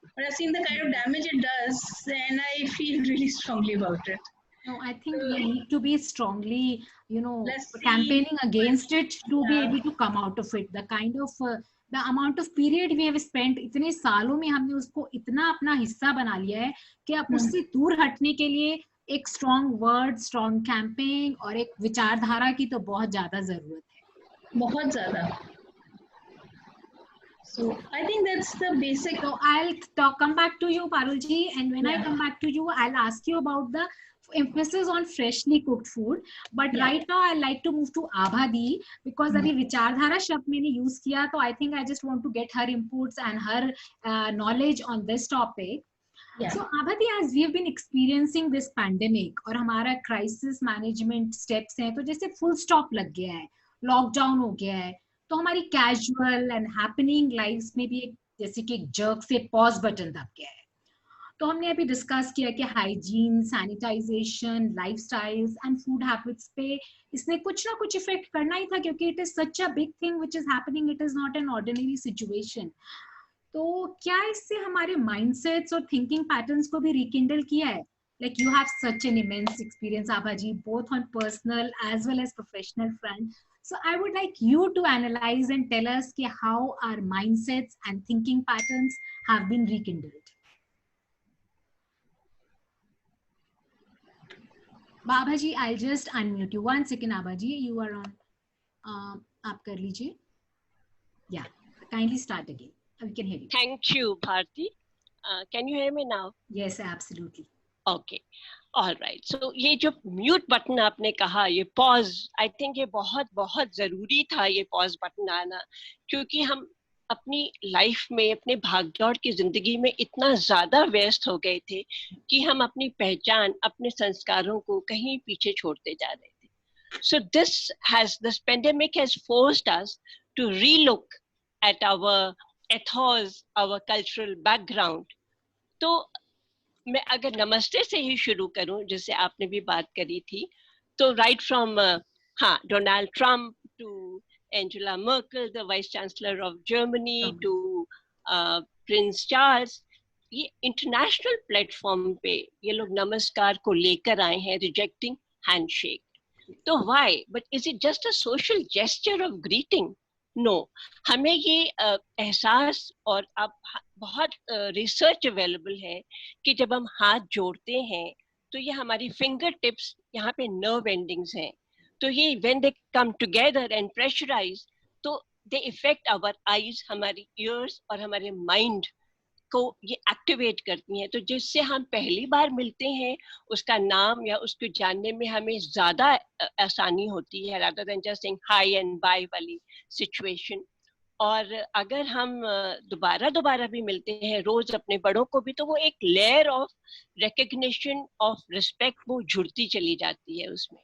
Speaker 5: but I've seen the kind of damage it does and I feel really strongly about it.
Speaker 2: No, I think we need to be strongly, campaigning against it to be able to come out of it. The kind of the amount of period we have spent, इतने सालों में हमने उसको इतना अपना हिस्सा बना लिया है कि अब उससे दूर हटने के लिए एक स्ट्रॉन्ग वर्ड, स्ट्रॉन्ग कैंपेन और एक विचारधारा की तो बहुत ज्यादा जरूरत है,
Speaker 5: बहुत ज्यादा. So I think that's the basic.
Speaker 2: So I'll come back to you, Parul ji, and when I come back to you, I'll ask you about the emphasis on freshly cooked food. But right now I like to move to Abha Di because अभी विचारधारा शब्द मैंने use किया, तो I think I just want to get her inputs and her knowledge on this topic. Yeah. So Abhati, as we have been experiencing this pandemic और हमारा crisis management steps हैं, तो जैसे full stop लग गया है, lockdown हो गया है, तो हमारी casual and happening lives में भी एक जैसे कि एक jerk से pause button दब गया है. तो हमने अभी डिस्कस किया कि hygiene, sanitisation, lifestyles and food habits पे इसने कुछ ना कुछ इफेक्ट करना ही था, क्योंकि it is such a big thing which is happening, it is not an ordinary situation. तो क्या इससे हमारे माइंडसेट्स और थिंकिंग पैटर्न्स को भी रिकिंडल किया है? Like you have such an immense experience, Abhaji, both on personal as well as professional front. So I would like you to analyze and tell us how our mindsets and thinking patterns have been rekindled. Abhaji, I'll just unmute you. 1 second, Abhaji, you are on. आप कर लीजिए. Yeah, kindly start again. We can hear you.
Speaker 6: Thank you, Bharti. Can you hear me now?
Speaker 2: Yes, absolutely.
Speaker 6: Okay. All right. So ये जो mute button आपने कहा, ये pause, I think ये बहुत बहुत जरूरी था ये पॉज बटन आना, क्योंकि हम अपनी लाइफ में, अपने भागदौड़ की जिंदगी में इतना ज्यादा व्यस्त हो गए थे कि हम अपनी पहचान, अपने संस्कारों को कहीं पीछे छोड़ते जा रहे थे. So this pandemic has forced us to relook at our ethos, our cultural background. तो मैं अगर नमस्ते से ही शुरू करूं, जैसे आपने भी बात करी थी, तो right from Donald Trump to Angela Merkel, the Vice Chancellor of Germany, to Prince Charles, ये इंटरनेशनल प्लेटफॉर्म पे ये लोग नमस्कार को लेकर आए हैं, रिजेक्टिंग हैंडशेक. तो why? But is it just a social gesture of greeting? No, हमें ये एहसास, और अब बहुत रिसर्च अवेलेबल है कि जब हम हाथ जोड़ते हैं तो ये हमारी फिंगर टिप्स, यहाँ पे नर्व एंडिंग्स हैं, तो ये when they come together and pressurise, तो दे इफेक्ट आवर आईज, हमारी ईयर्स और हमारे माइंड को ये एक्टिवेट करती हैं। तो जिससे हम पहली बार मिलते हैं उसका नाम या उसको जानने में हमें ज्यादा आसानी होती है, rather than just saying hi and bye वाली सिचुएशन। और अगर हम दोबारा दोबारा भी मिलते हैं रोज अपने बड़ों को भी, तो वो एक layer of recognition of respect वो जुड़ती चली जाती है उसमें।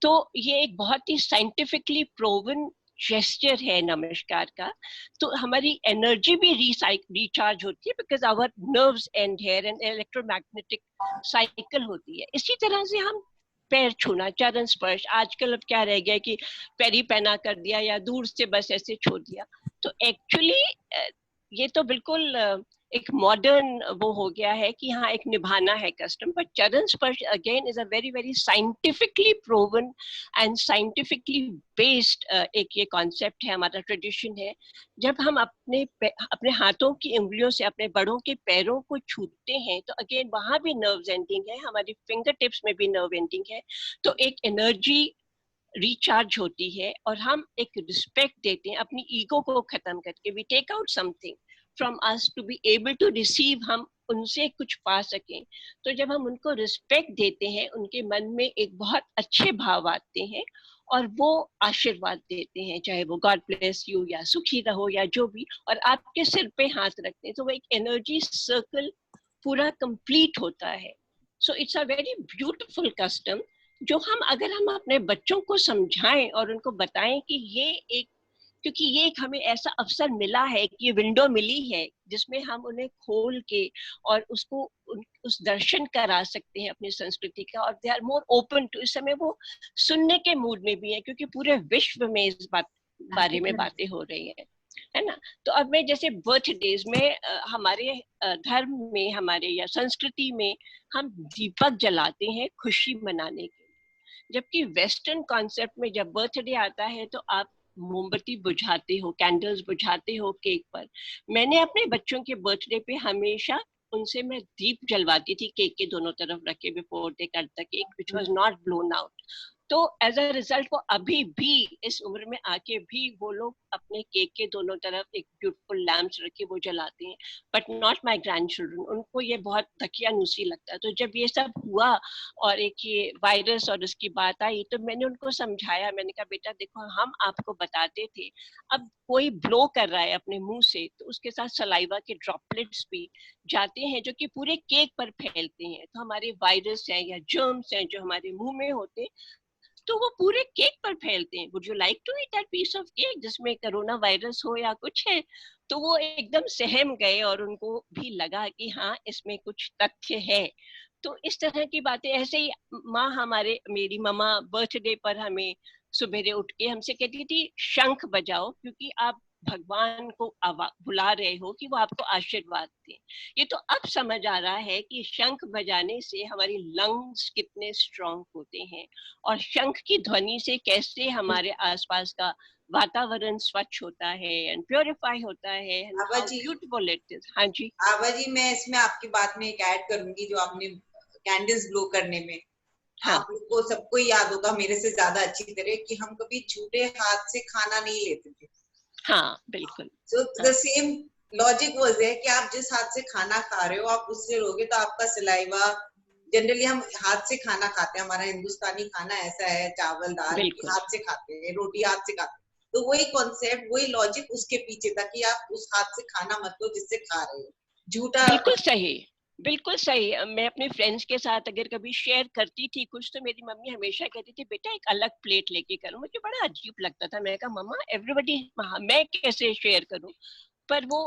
Speaker 6: तो ये एक बहुत ही साइंटिफिकली प्रूवन जेस्चर है नमस्कार का। तो हमारी एनर्जी भी रिचार्ज होती है, because our nerves and hair and electromagnetic cycle होती है। इसी तरह से हम पैर छूना, चरण स्पर्श, आजकल अब क्या रह गया कि पैरी पहना कर दिया या दूर से बस ऐसे छोड़ दिया। तो एक्चुअली ये तो बिल्कुल एक मॉडर्न वो हो गया है कि हाँ एक निभाना है कस्टम, बट चरण स्पर्श again is a very very scientifically proven and scientifically based एक ये कॉन्सेप्ट है, हमारा ट्रेडिशन है। जब हम अपने हाथों की उंगलियों से अपने बड़ों के पैरों को छूते हैं तो अगेन वहां भी नर्व एंडिंग है, हमारी फिंगर टिप्स में भी नर्व एंडिंग है। तो एक एनर्जी रिचार्ज होती है और हम एक रिस्पेक्ट देते हैं अपनी ईगो को खत्म करके। We take out something from us to be able to receive, हम उनसे कुछ पा सकें। तो जब हम उनको रिस्पेक्ट देते हैं उनके मन में एक बहुत अच्छे भाव आते हैं और वो आशीर्वाद देते हैं, चाहे वो गॉड ब्लेस यू या सुखी रहो या जो भी, और आपके सिर पे हाथ रखते हैं। तो वो एक एनर्जी सर्कल पूरा कंप्लीट होता है। So it's a very beautiful custom जो अगर हम अपने बच्चों को समझाएं और उनको बताएं कि ये एक, क्योंकि ये एक हमें ऐसा अवसर मिला है कि ये विंडो मिली है जिसमें हम उन्हें खोल के और उसको उस दर्शन करा सकते हैं अपनी संस्कृति का, और they are more open to. इस समय वो सुनने के मूड में भी है क्योंकि पूरे विश्व में इस बारे में बातें हो रही है ना। तो अब मैं जैसे बर्थडेज में हमारे धर्म में, हमारे या संस्कृति में हम दीपक जलाते हैं खुशी मनाने के, जबकि वेस्टर्न कॉन्सेप्ट में जब बर्थडे आता है तो आप मोमबत्ती बुझाते हो, कैंडल्स बुझाते हो केक पर। मैंने अपने बच्चों के बर्थडे पे हमेशा उनसे मैं दीप जलवाती थी केक के दोनों तरफ रखे before they cut the cake which was not blown out. तो एज अ रिजल्ट वो अभी भी इस उम्र में आके भी वो लोग अपने केक के दोनों तरफ एक ब्यूटीफुल लैम्प्स रखे वो जलाते हैं, बट नॉट माय ग्रैंडचिल्ड्रन। उनको ये बहुत दकियानूसी लगता है। तो जब ये सब हुआ और एक ये वायरस और उसकी बात आई तो मैंने उनको समझाया, मैंने कहा बेटा देखो हम आपको बताते थे, अब कोई ब्लो कर रहा है अपने मुंह से तो उसके साथ सलाइवा के ड्रॉपलेट्स भी जाते हैं जो कि पूरे केक पर फैलते हैं। तो हमारे वायरस हैं या जर्म्स हैं जो हमारे मुंह में होते तो वो पूरे केक पर फैलते हैं। Would you like to eat that piece of cake जिसमें कोरोना वायरस हो या कुछ है? तो वो एकदम सहम गए और उनको भी लगा कि हाँ इसमें कुछ तथ्य है। तो इस तरह की बातें ऐसे ही माँ मेरी मम्मा बर्थडे पर हमें सुबेरे उठ के हमसे कहती थी शंख बजाओ, क्योंकि आप भगवान को बुला रहे हो कि वो आपको आशीर्वाद दें। ये तो अब समझ आ रहा है कि शंख बजाने से हमारी लंग्स कितने स्ट्रांग होते हैं और शंख की ध्वनि से कैसे हमारे आसपास का वातावरण स्वच्छ होता है एंड प्योरीफाई होता है। Beautiful it is. हाँ जी
Speaker 4: आभा जी, मैं इसमें आपकी बात में एक ऐड करूंगी जो आपने कैंडल्स ब्लो करने में,
Speaker 6: हाँ।
Speaker 4: आप लोग को सबको याद होगा मेरे से ज्यादा अच्छी तरह कि हम कभी झूठे हाथ से खाना नहीं लेते थे।
Speaker 6: हाँ बिल्कुल।
Speaker 4: So the same logic was है कि आप जिस हाथ से खाना खा रहे हो आप उससे लोगे तो आपका सलाइवा, जनरली हम हाथ से खाना खाते हैं, हमारा हिंदुस्तानी खाना ऐसा है, चावल दाल हाथ से खाते हैं, रोटी हाथ से खाते हैं। तो वही कॉन्सेप्ट, वही लॉजिक उसके पीछे था कि आप उस हाथ से खाना मत लो जिससे खा रहे हो। झूठा
Speaker 6: बिल्कुल सही, बिल्कुल सही। मैं अपने फ्रेंड्स के साथ अगर कभी शेयर करती थी कुछ तो मेरी मम्मी हमेशा कहती थी बेटा एक अलग प्लेट लेके करो। मुझे बड़ा अजीब लगता था, मैं कहा मम्मा एवरीबॉडी, मैं कैसे शेयर करूं? पर वो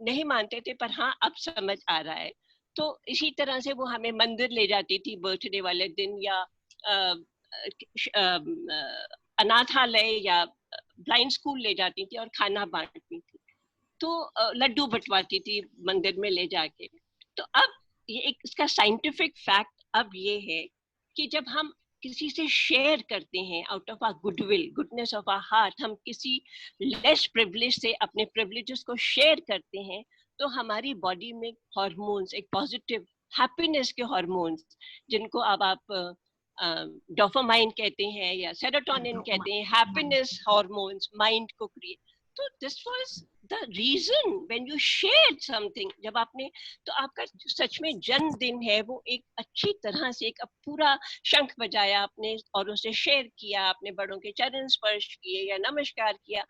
Speaker 6: नहीं मानते थे। पर हाँ अब समझ आ रहा है। तो इसी तरह से वो हमें मंदिर ले जाती थी बर्थडे वाले दिन, या अनाथालय या ब्लाइंड स्कूल ले जाती थी और खाना बांटती थी। तो लड्डू बंटवाती थी मंदिर में ले जाके। तो अब ये एक इसका साइंटिफिक फैक्ट अब ये है कि जब हम किसी से शेयर करते हैं out of our goodwill, goodness of our heart, हम किसी लेस प्रिविलेज से अपने प्रिविलेजेस को शेयर करते हैं, तो हमारी बॉडी में हार्मोन्स, एक पॉजिटिव हैप्पीनेस के हार्मोन्स, जिनको अब आप डोपामाइन कहते हैं या सेरोटोनिन कहते हैं, हैप्पीनेस हार्मोन्स माइंड को क्रिएट। तो this was the reason when you share something, जब आपने, तो आपका सच में जन्मदिन है, वो एक अच्छी तरह से एक पूरा शंख बजाया आपने और उसे शेयर किया, आपने बड़ों के चरण स्पर्श किए या नमस्कार किया,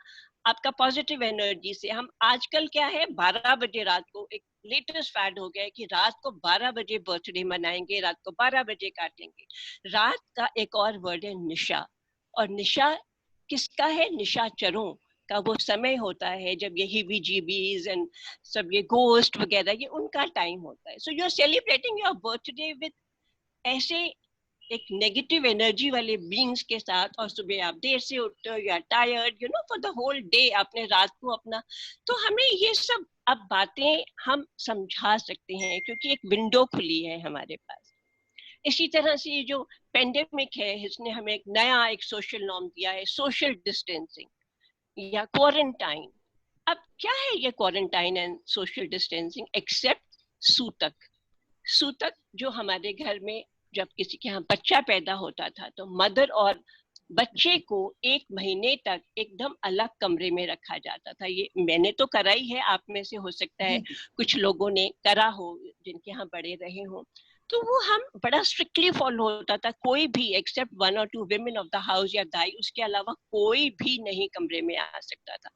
Speaker 6: आपका पॉजिटिव एनर्जी से। हम आजकल क्या है 12 बजे रात को, एक लेटेस्ट फैड हो गया है कि रात को 12 बजे बर्थडे मनाएंगे, रात को 12 बजे काटेंगे। रात का एक और वर्ड है निशा, और निशा किसका है? निशाचरों का वो समय होता है जब ये हीबी-जीबीज एंड सब ये गोस्ट वगैरह, ये उनका टाइम होता है। So you are celebrating your birthday with ऐसे एक नेगेटिव एनर्जी वाले बीइंग्स के साथ, और सुबह आप देर से उठते हो, you are tired, you know, for the whole day, आपने रात को अपना। तो हमें ये सब अब बातें हम समझा सकते हैं क्योंकि एक विंडो खुली है हमारे पास। इसी तरह से ये जो पेंडेमिक है, इसने हमें एक नया एक सोशल नॉर्म दिया है, सोशल डिस्टेंसिंग या क्वारंटाइन। अब क्या है ये quarantine and social distancing, except सूतक। सूतक जो हमारे घर में जब किसी के यहाँ बच्चा पैदा होता था तो मदर और बच्चे को 1 महीने तक एकदम अलग कमरे में रखा जाता था। ये मैंने तो करा ही है, आप में से हो सकता है कुछ लोगों ने करा हो जिनके यहाँ बड़े रहे हो। तो वो हम बड़ा स्ट्रिक्टली फॉलो होता था, कोई भी except 1 or 2 women of the house या दाई, उसके अलावा कोई भी नहीं कमरे में आ सकता था।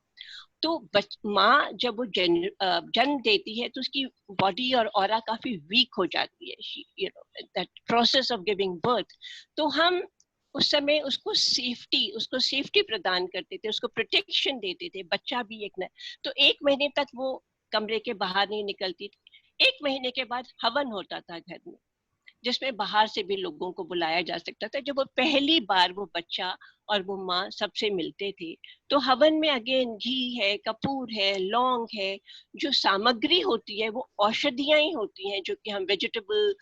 Speaker 6: तो माँ जब वो जन्म देती है तो उसकी बॉडी और ऑरा काफी वीक हो जाती है, you know, that process of giving birth. तो हम उस समय उसको सेफ्टी प्रदान करते थे, उसको प्रोटेक्शन देते थे, बच्चा भी एक न। तो 1 महीने तक वो कमरे के बाहर नहीं निकलती थी। 1 महीने के बाद हवन होता था घर में, जिसमें बाहर से भी लोगों को बुलाया जा सकता था। जब वो पहली बार वो बच्चा और वो माँ सबसे मिलते थे, तो हवन में अगेन घी है, कपूर है, लौंग है, जो सामग्री होती है वो औषधियां ही होती हैं, जो कि हम वेजिटेबल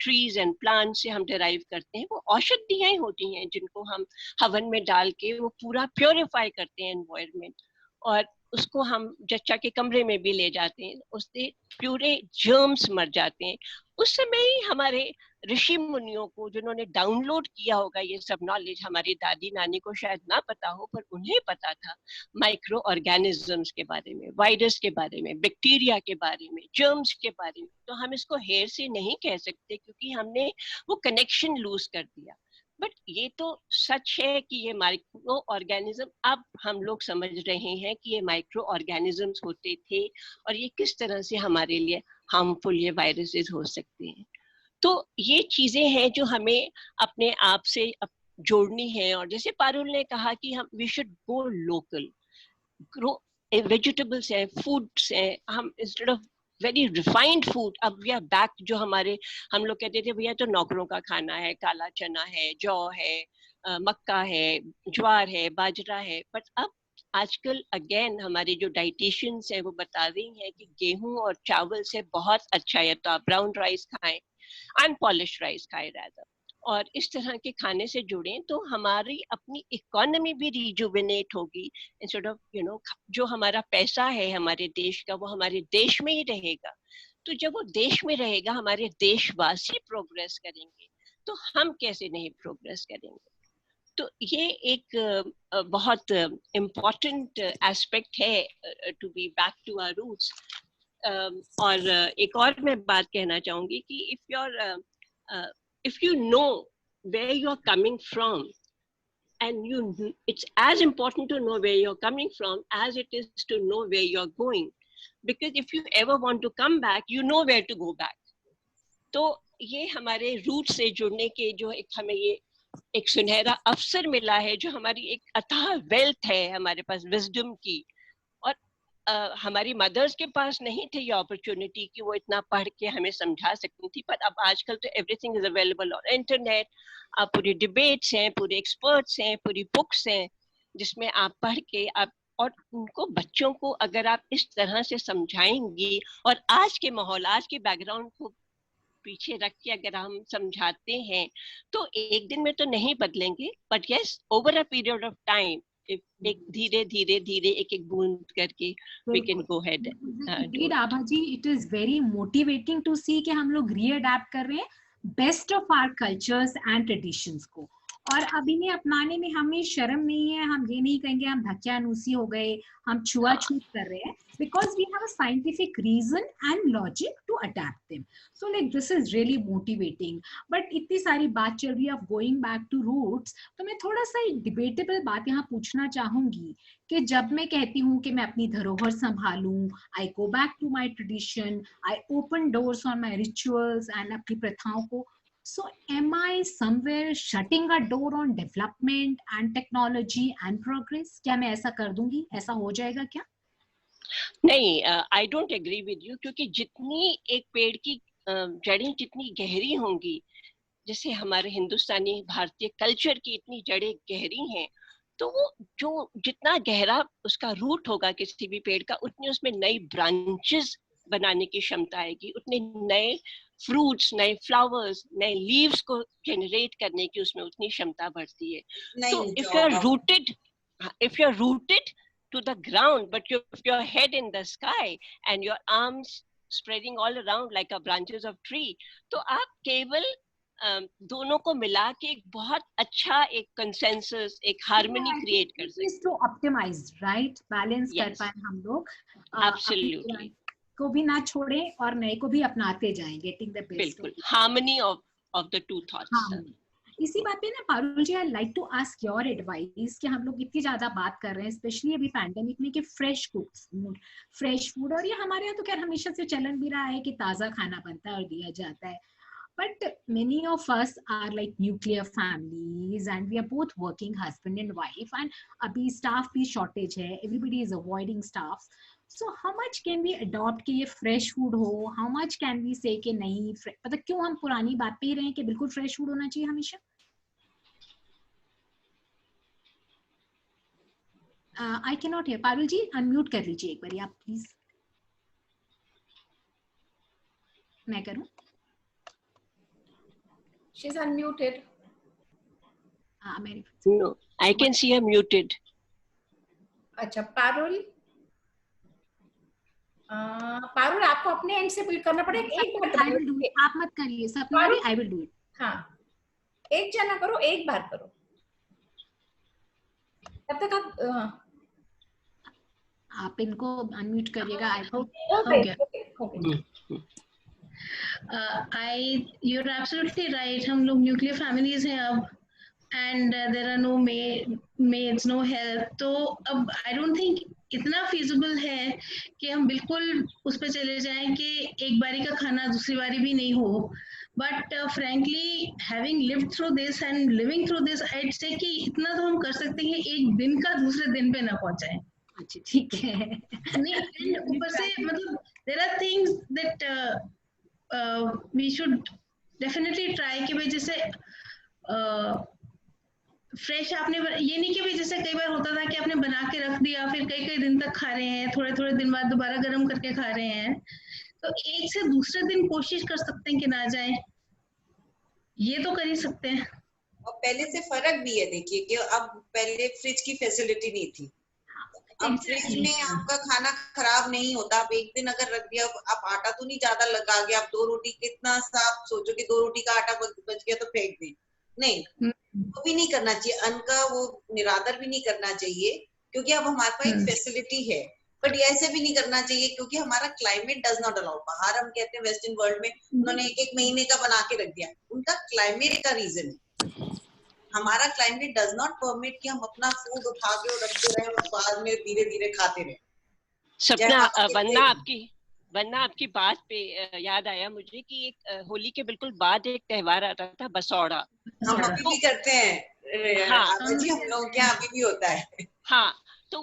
Speaker 6: ट्रीज एंड प्लांट से हम डिराइव करते हैं। वो औषधियां ही होती हैं जिनको हम हवन में डाल के वो पूरा प्योरीफाई करते हैं एनवायरमेंट, और उसको हम जच्चा के कमरे में भी ले जाते हैं, उससे पूरे जर्म्स मर जाते हैं। उस समय ही हमारे ऋषि मुनियों को, जिन्होंने डाउनलोड किया होगा ये सब नॉलेज, हमारी दादी नानी को शायद ना पता हो पर उन्हें पता था माइक्रो ऑर्गेनिजम्स के बारे में, वायरस के बारे में, बैक्टीरिया के बारे में, जर्म्स के बारे में। तो हम इसको हेर से नहीं कह सकते क्योंकि हमने वो कनेक्शन लूज कर दिया। बट ये तो सच है कि ये माइक्रो ऑर्गेनिज्म, अब हम लोग समझ रहे हैं कि ये माइक्रो ऑर्गेनिजम्स होते थे और ये किस तरह से हमारे लिए हार्मफुल ये वायरसेस हो सकते हैं। तो ये चीजें हैं जो हमें अपने आप से जोड़नी है। और जैसे पारुल ने कहा कि हम we should go local, grow vegetables है, फूड्स है, हम instead of very refined food, अब वी आर बैक, जो हमारे हम लोग कहते थे भैया तो नौकरों का खाना है, काला चना है, जौ है, मक्का है, ज्वार है, बाजरा है। बट अब आजकल अगेन हमारे जो डाइटिशियंस हैं वो बता रही हैं कि गेहूं और चावल से बहुत अच्छा है, तो आप ब्राउन राइस खाएं, अनपॉलिश्ड राइस खाएं रादर, और इस तरह के खाने से जुड़ें तो हमारी अपनी इकोनॉमी भी रिजुविनेट होगी। इंस्टेड ऑफ यू नो, जो हमारा पैसा है हमारे देश का वो हमारे देश में ही रहेगा। तो जब वो देश में रहेगा, हमारे देशवासी प्रोग्रेस करेंगे, तो हम कैसे नहीं प्रोग्रेस करेंगे। तो ये एक बहुत इम्पोर्टेंट एस्पेक्ट है to be back to our roots. और एक और मैं बात कहना चाहूंगी कि if you know where you're coming from, and it's as important to know where you're coming from as it is to know where you're going, because if you ever want to come back, you know where to go back. तो ये हमारे root से जुड़ने के जो एक हमें ये एक सुनहरा अवसर मिला है, जो हमारी एक अथाह वेल्थ है हमारे पास विजडम की। और हमारी मदर्स के पास नहीं थे ये अपॉर्चुनिटी कि वो इतना पढ़ के हमें समझा सकती थी, पर अब आजकल तो everything is available on internet. आप पूरी डिबेट्स हैं, पूरे एक्सपर्ट्स हैं, पूरी बुक्स हैं जिसमें आप पढ़ के आप, और उनको बच्चों को अगर आप इस तरह से समझाएंगी और आज के माहौल, आज के बैकग्राउंड को पीछे रख के अगर हम समझाते हैं तो एक दिन में तो नहीं बदलेंगे, but yes over a period of time एक धीरे धीरे धीरे एक एक बूंद करके we can go ahead and do it.
Speaker 2: Abha ji, it is very motivating to see कि हम लोग रीअडैप्ट कर रहे हैं best of our cultures and traditions को, और अब इन्हें अपनाने में हमें शर्म नहीं है। हम ये नहीं कहेंगे हम धक्यानुसी हो गए, हम छुआछूत कर रहे हैं, because we have a scientific reason and logic to adapt them. So like this is really motivating. But इतनी सारी बात चल रही है of going back to roots, तो मैं थोड़ा सा एक डिबेटेबल बात यहाँ पूछना चाहूंगी कि जब मैं कहती हूँ कि मैं अपनी धरोहर संभालूं, I go back to my tradition, I open doors on my rituals and अपनी प्रथाओं को, so am I somewhere shutting a door on development and technology and progress? क्या मैं ऐसा कर दूंगी? ऐसा हो जाएगा क्या?
Speaker 6: नहीं, I don't agree with you, क्योंकि जितनी एक पेड़ की जड़ें जितनी गहरी होंगी, जैसे हमारे हिंदुस्तानी भारतीय कल्चर की इतनी जड़ें गहरी हैं, तो वो जो जितना गहरा उसका रूट होगा किसी भी पेड़ का, उतनी उसमें नई ब्रांचेस बनाने की क्षमता आएगी, उतने नए फ्रूट्स, नए फ्लावर्स, नए लीव्स को जनरेट करने की उसमें उतनी क्षमता बढ़ती है। तो if you are rooted to the ground, but if your head in the sky and your arms spreading all around like a branches of tree, तो आप केवल दोनों को मिला के एक बहुत अच्छा एक कंसेंसस, एक हार्मनी क्रिएट कर सकते हैं।
Speaker 2: टू ऑप्टिमाइज, राइट, बैलेंस कर पाए हम लोग,
Speaker 6: एब्सोल्युटली,
Speaker 2: को भी ना छोड़ें और नए को भी अपनाते जाएं, गेटिंग द बेस्ट।
Speaker 6: बिल्कुल, harmony of the two thoughts.
Speaker 2: इसी बात पे ना Parul ji, I like to ask your advice कि हम लोग इतनी ज्यादा बात कर रहे हैं स्पेशली अभी पैंडेमिक में कि फ्रेश फूड, और ये हमारे यहाँ तो खैर हमेशा से चलन भी रहा है कि ताजा खाना बनता है और दिया जाता है, but many of us are like nuclear families and we are both working husband and wife, and abhi staff bhi shortage hai, everybody is avoiding staff, so how much can we adopt कि ये fresh food हो, how much can we say कि नहीं, मतलब क्यों हम पुरानी बात पे ही रहे कि बिल्कुल fresh food होना चाहिए हमेशा? I cannot hear. Parul ji unmute कर लीजिए एक बार आप प्लीज। मैं करूं?
Speaker 1: She's unmuted.
Speaker 6: No, I can see her muted.
Speaker 1: अच्छा, पारुल, पारुल आपको अपने एंड से बिल्ड करना पड़ेगा। एक बार
Speaker 2: आप मत करिए सपना, I will do it.
Speaker 1: हाँ, एक जना करो, एक बार करो, तब तक
Speaker 2: आप इनको अनम्यूट करिएगा।
Speaker 5: You're absolutely right. हम लोग न्यूक्लियर फैमिलीज हैं अब, and there are no maids, no help, तो अब आई डोंट थिंक इतना फिजिबल है कि हम बिल्कुल उस पर चले जाएं कि एक बारी का खाना दूसरी बारी भी नहीं हो। But frankly having lived through this and living through this, I'd say कि इतना तो हम कर सकते हैं एक दिन का दूसरे दिन पे ना पहुंचाएं।
Speaker 2: अच्छा ठीक है।
Speaker 5: नहीं, ऊपर से मतलब there are things that we should definitely try कि भाई जैसे फ्रेश आपने, ये नहीं कि भाई जैसे कई बार होता था कि आपने बना के रख दिया फिर कई कई दिन तक खा रहे हैं, थोड़े थोड़े दिन बाद दोबारा गर्म करके खा रहे हैं, तो एक से दूसरे दिन कोशिश कर सकते हैं कि ना जाए, ये तो कर ही सकते हैं।
Speaker 4: और पहले से फर्क भी है, देखिए कि अब पहले फ्रिज की फैसिलिटी नहीं थी, अब फ्रिज में आपका खाना खराब नहीं होता। आप एक दिन अगर रख दिया, आप आटा तो नहीं ज्यादा लगा गया, आप 2 रोटी कितना सा आप सोचो कि 2 रोटी का आटा बच गया तो फेंक दें, नहीं, वो भी नहीं करना चाहिए। अन्न का वो निरादर भी नहीं करना चाहिए, क्योंकि अब हमारे पास एक फैसिलिटी है। बट ऐसे भी नहीं करना चाहिए क्योंकि हमारा क्लाइमेट डज नॉट अलाउ। बाहर हम कहते हैं वेस्टर्न वर्ल्ड में उन्होंने 1-1 महीने का बना के रख दिया, उनका क्लाइमेट का रीजन है। हमारा क्लाइमेट डज नॉट परमिट कि हम अपना फूड उठा के रखते रहे और बाद में धीरे धीरे खाते रहे।
Speaker 6: सपना, वरना आपकी बात पे याद आया मुझे कि एक होली के बिल्कुल बाद एक त्योहार आता था, बसौड़ा।
Speaker 4: हम अभी भी करते हैं। हाँ जी, हम लोग क्या अभी भी होता है।
Speaker 6: हाँ, तो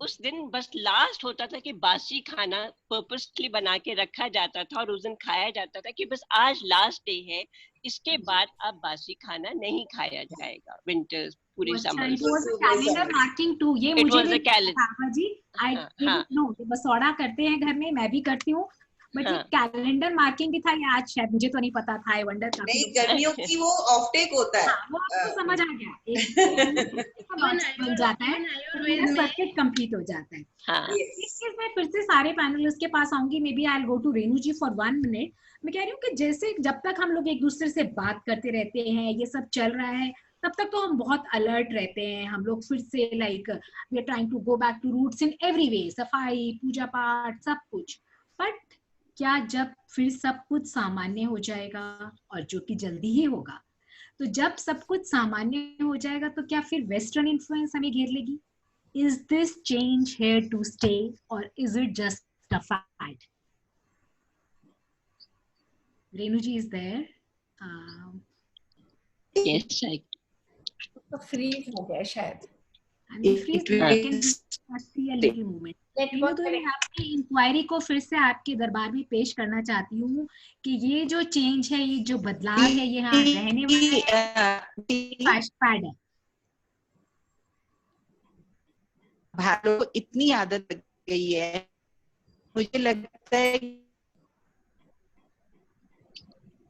Speaker 6: उस दिन बस लास्ट होता था कि बासी खाना पर्पसली बना के रखा जाता था और उस दिन खाया जाता था कि बस आज लास्ट डे है, इसके बाद अब बासी खाना नहीं खाया जाएगा विंटर्स पूरे समर।
Speaker 2: कैलेंडर मार्किंग टू, ये मुझे जी, आई नो बसौड़ा करते हैं घर में, मैं भी करती हूँ, बट ये कैलेंडर मार्किंग भी था, ये आज शायद मुझे तो नहीं पता था, आई वंडर।
Speaker 4: नहीं, गर्मियों की वो ऑफ टेक होता है।
Speaker 2: वो आपको समझ आ गया, एक बन जाता है, सर्किट कंप्लीट हो जाता है। इस चीज में फिर से सारे पैनलिस्ट के पास आऊंगी, maybe I will go to Renu ji for 1 minute. मैं कह रही हूँ कि जैसे जब तक हम लोग एक दूसरे से बात करते रहते हैं, ये सब चल रहा है, तब तक तो हम बहुत अलर्ट रहते हैं, हम लोग फिर से like we are trying to go back to roots in every way, सफाई, पूजा पाठ, सब कुछ। बट क्या जब फिर सब कुछ सामान्य हो जाएगा, और जो कि जल्दी ही होगा, तो जब सब कुछ सामान्य हो जाएगा तो क्या फिर वेस्टर्न इन्फ्लुएंस हमें घेर लेगी? Is this change here to stay, or is it just a fad? Renu ji is there.
Speaker 6: Yes,
Speaker 1: तो फ्रीज हो गया शायद।
Speaker 2: I mean, freeze. I can see a little movement. Renu तो मैं आपकी इंक्वायरी को फिर से आपके दरबार में पेश करना चाहती हूँ कि ये जो चेंज है, ये जो बदलाव है, ये यहाँ रहने वाला फैड है।
Speaker 3: भारत इतनी आदत लग गई है, मुझे लगता है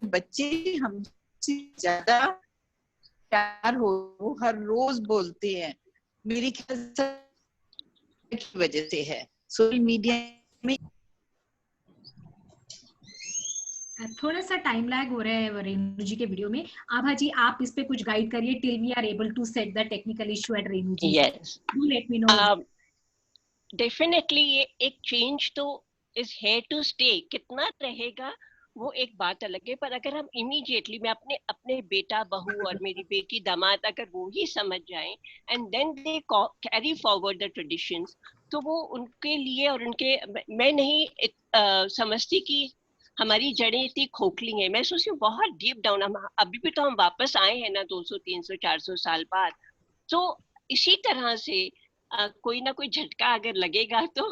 Speaker 3: बच्चे हमसे ज्यादा प्यार हो, वो हर रोज बोलते हैं। मेरी ख्याल की वजह से है, सोशल मीडिया में
Speaker 2: थोड़ा सा टाइम लैग हो रहा है रेणु जी के वीडियो में। आभा जी आप इस पे कुछ गाइड करिए till we are able to set the technical issue at Renu ji.
Speaker 6: yes.
Speaker 2: Do let me know.
Speaker 6: Definitely ये एक चेंज तो इज हेयर टू स्टे, कितना रहेगा वो एक बात अलग है, पर अगर हम इमीडिएटली, मैं अपने बेटा बहू और मेरी बेटी दामाद अगर वो ही समझ जाएं and then they carry forward the traditions, तो वो उनके लिए और उनके, मैं नहीं समझती कि हमारी जड़ें इतनी खोखली हैं। मैं सोचती हूँ बहुत डीप डाउन अभी भी तो हम वापस आए हैं ना 200 300 400 साल बाद। तो इसी तरह से कोई ना कोई झटका अगर लगेगा तो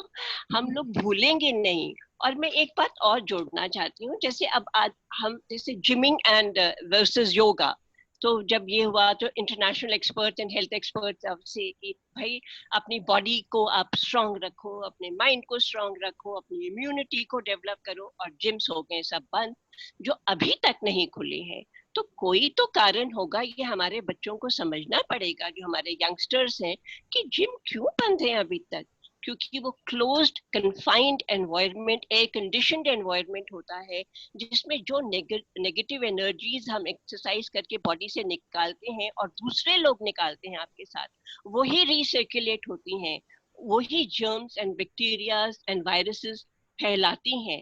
Speaker 6: हम लोग भूलेंगे नहीं। और मैं एक बात और जोड़ना चाहती हूँ, जैसे अब आज हम जैसे जिमिंग एंड वर्सेस योगा, तो जब ये हुआ तो international experts and health experts से कि भाई अपनी बॉडी को आप स्ट्रांग रखो, अपने माइंड को स्ट्रांग रखो, अपनी इम्यूनिटी को डेवलप करो, और जिम्स हो गए सब बंद जो अभी तक नहीं खुले हैं। तो कोई तो कारण होगा, ये हमारे बच्चों को समझना पड़ेगा, जो हमारे यंगस्टर्स हैं, कि जिम क्यों बंद है अभी तक, क्योंकि वो closed confined environment, air conditioned environment होता है, जिसमें जो नेगेटिव एनर्जीज हम एक्सरसाइज करके बॉडी से निकालते हैं और दूसरे लोग निकालते हैं आपके साथ, वही रिसर्कुलेट होती हैं, वही germs and bacterias and viruses फैलाती हैं,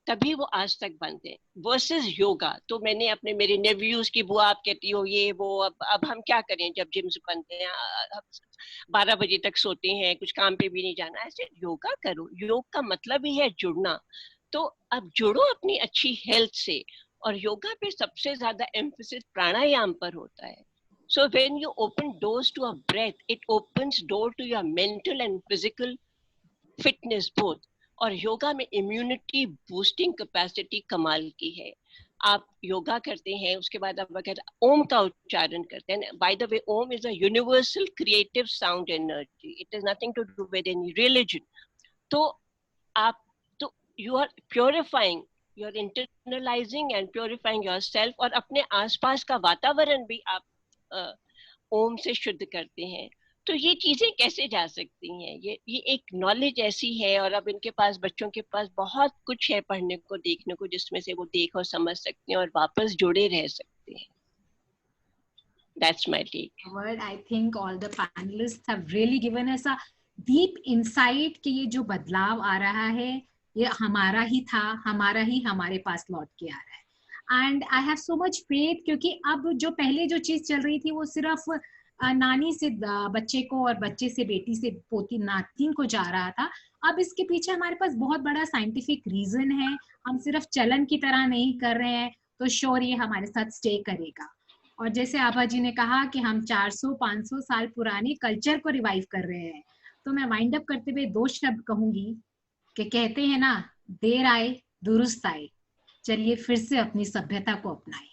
Speaker 6: तभी वो आज तक बंद है। वर्सेस योगा, तो मैंने अपने मेरे नेव्यूज की बुआ, आप कहती हो ये वो, अब हम क्या करें जब जिम्स बंद हैं, 12 बजे तक सोते हैं, कुछ काम पे भी नहीं जाना। ऐसे योगा करो, योग का मतलब ही है जुड़ना। तो अब जुड़ो अपनी अच्छी हेल्थ से, और योगा पे सबसे ज्यादा एम्फेसिस प्राणायाम पर होता है। So when you open doors to a breath, it opens door to your mental and physical fitness both. और योगा में इम्यूनिटी बूस्टिंग कैपेसिटी कमाल की है। आप योगा करते हैं, उसके बाद आप अगर ओम का उच्चारण करते हैं, by the way Om is a universal creative sound energy, it is nothing to do with any religion. तो आप तो you are purifying, you are internalising and purifying yourself, और अपने आसपास का वातावरण भी आप ओम से शुद्ध करते हैं। तो ये चीजें कैसे जा सकती हैं, ये एक नॉलेज ऐसी है, और अब इनके पास, बच्चों के पास बहुत कुछ है पढ़ने को, देखने को, जिसमें से वो देख और समझ सकते हैं और वापस जुड़े रह सकते हैं। That's my take.
Speaker 2: I think all the panelists have really given us a deep insight कि ये जो बदलाव आ रहा है ये हमारा ही था, हमारा ही हमारे पास लौट के आ रहा है। And I have so much faith, क्योंकि अब जो पहले जो चीज चल रही थी वो सिर्फ नानी से बच्चे को और बच्चे से बेटी से पोती नातिन को जा रहा था। अब इसके पीछे हमारे पास बहुत बड़ा साइंटिफिक रीजन है, हम सिर्फ चलन की तरह नहीं कर रहे हैं, तो श्योर ये हमारे साथ स्टे करेगा। और जैसे आभा जी ने कहा कि हम 400-500 साल पुराने कल्चर को रिवाइव कर रहे हैं, तो मैं वाइंड अप करते हुए 2 शब्द कहूंगी कि कहते हैं ना, देर आए दुरुस्त आए, चलिए फिर से अपनी सभ्यता को अपनाएं।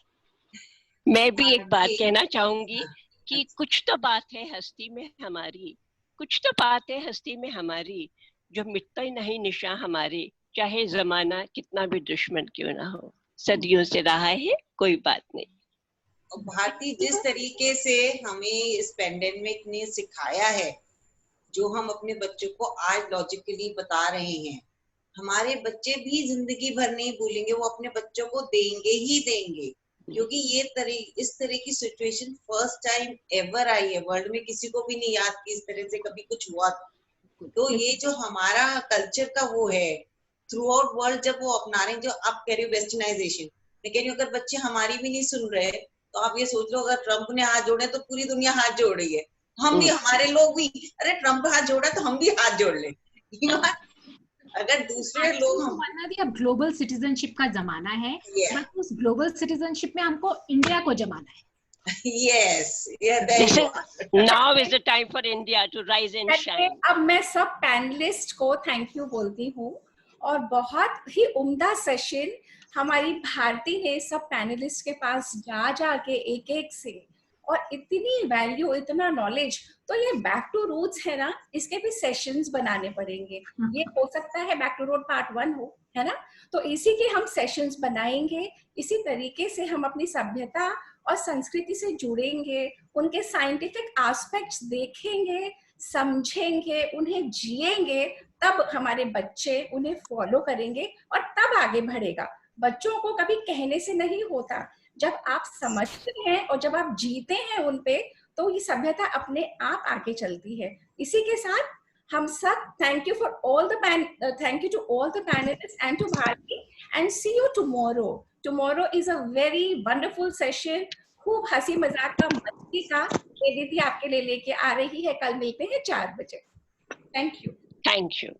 Speaker 6: मैं भी एक बात कहना चाहूंगी कि कुछ तो बात है हस्ती में हमारी, कुछ तो बात है हस्ती में हमारी, जो मिटता ही नहीं निशा हमारे, चाहे जमाना कितना भी दुश्मन क्यों ना हो, सदियों से रहा है, कोई बात नहीं।
Speaker 4: भारती, जिस तरीके से हमें इस पेंडेमिक ने सिखाया है, जो हम अपने बच्चों को आज लॉजिकली बता रहे हैं, हमारे बच्चे भी जिंदगी भर नहीं भूलेंगे, वो अपने बच्चों को देंगे ही देंगे, क्योंकि इस तरह की situation first time ever I है वर्ल्ड में। किसी को भी नहीं याद कि इस तरह से कभी कुछ हुआ। तो ये जो हमारा कल्चर का वो है थ्रू आउट वर्ल्ड, जब वो अपना रहे हैं, जो आप कह रहे हो वेस्टर्नाइजेशन, मैं कह रही हूँ अगर बच्चे हमारी भी नहीं सुन रहे तो आप ये सोच लो, अगर ट्रम्प ने हाथ जोड़े तो पूरी दुनिया हाथ जोड़ रही है, हम भी, हमारे लोग भी, अरे ट्रम्प हाथ जोड़ा तो हम भी हाथ जोड़ ले। अगर दूसरे लोग हम,
Speaker 2: अब ग्लोबल सिटीजनशिप का जमाना है, बस उस ग्लोबल सिटीजनशिप में हमको इंडिया को जमाना है।
Speaker 4: Yes, yeah, there you are.
Speaker 6: Now is the time for India to rise and shine.
Speaker 1: अब मैं सब पैनलिस्ट को थैंक यू बोलती हूँ, और बहुत ही उम्दा सेशन हमारी भारती ने सब पैनलिस्ट के पास जा के एक से, और इतनी वैल्यू, इतना नॉलेज। तो ये बैक टू रूट्स है ना, इसके भी सेशंस बनाने पड़ेंगे। ये हो सकता है बैक टू रूट पार्ट 1 हो, है ना, तो इसी के हम सेशंस बनाएंगे। इसी तरीके से हम अपनी सभ्यता और संस्कृति से जुड़ेंगे, उनके साइंटिफिक एस्पेक्ट्स देखेंगे, समझेंगे, उन्हें जिएंगे, तब हमारे बच्चे उन्हें फॉलो करेंगे और तब आगे बढ़ेगा। बच्चों को कभी कहने से नहीं होता, जब आप समझते हैं और जब आप जीते हैं उन पे, तो ये सभ्यता अपने आप आगे चलती है। इसी के साथ हम सब thank you to all the panellist and to Bharti, and see you tomorrow. Tomorrow is a very wonderful session, खूब हंसी मजाक का, मस्ती का दीदी आपके लिए लेके आ रही है। कल मिलते हैं 4 बजे। Thank you.
Speaker 6: Thank you.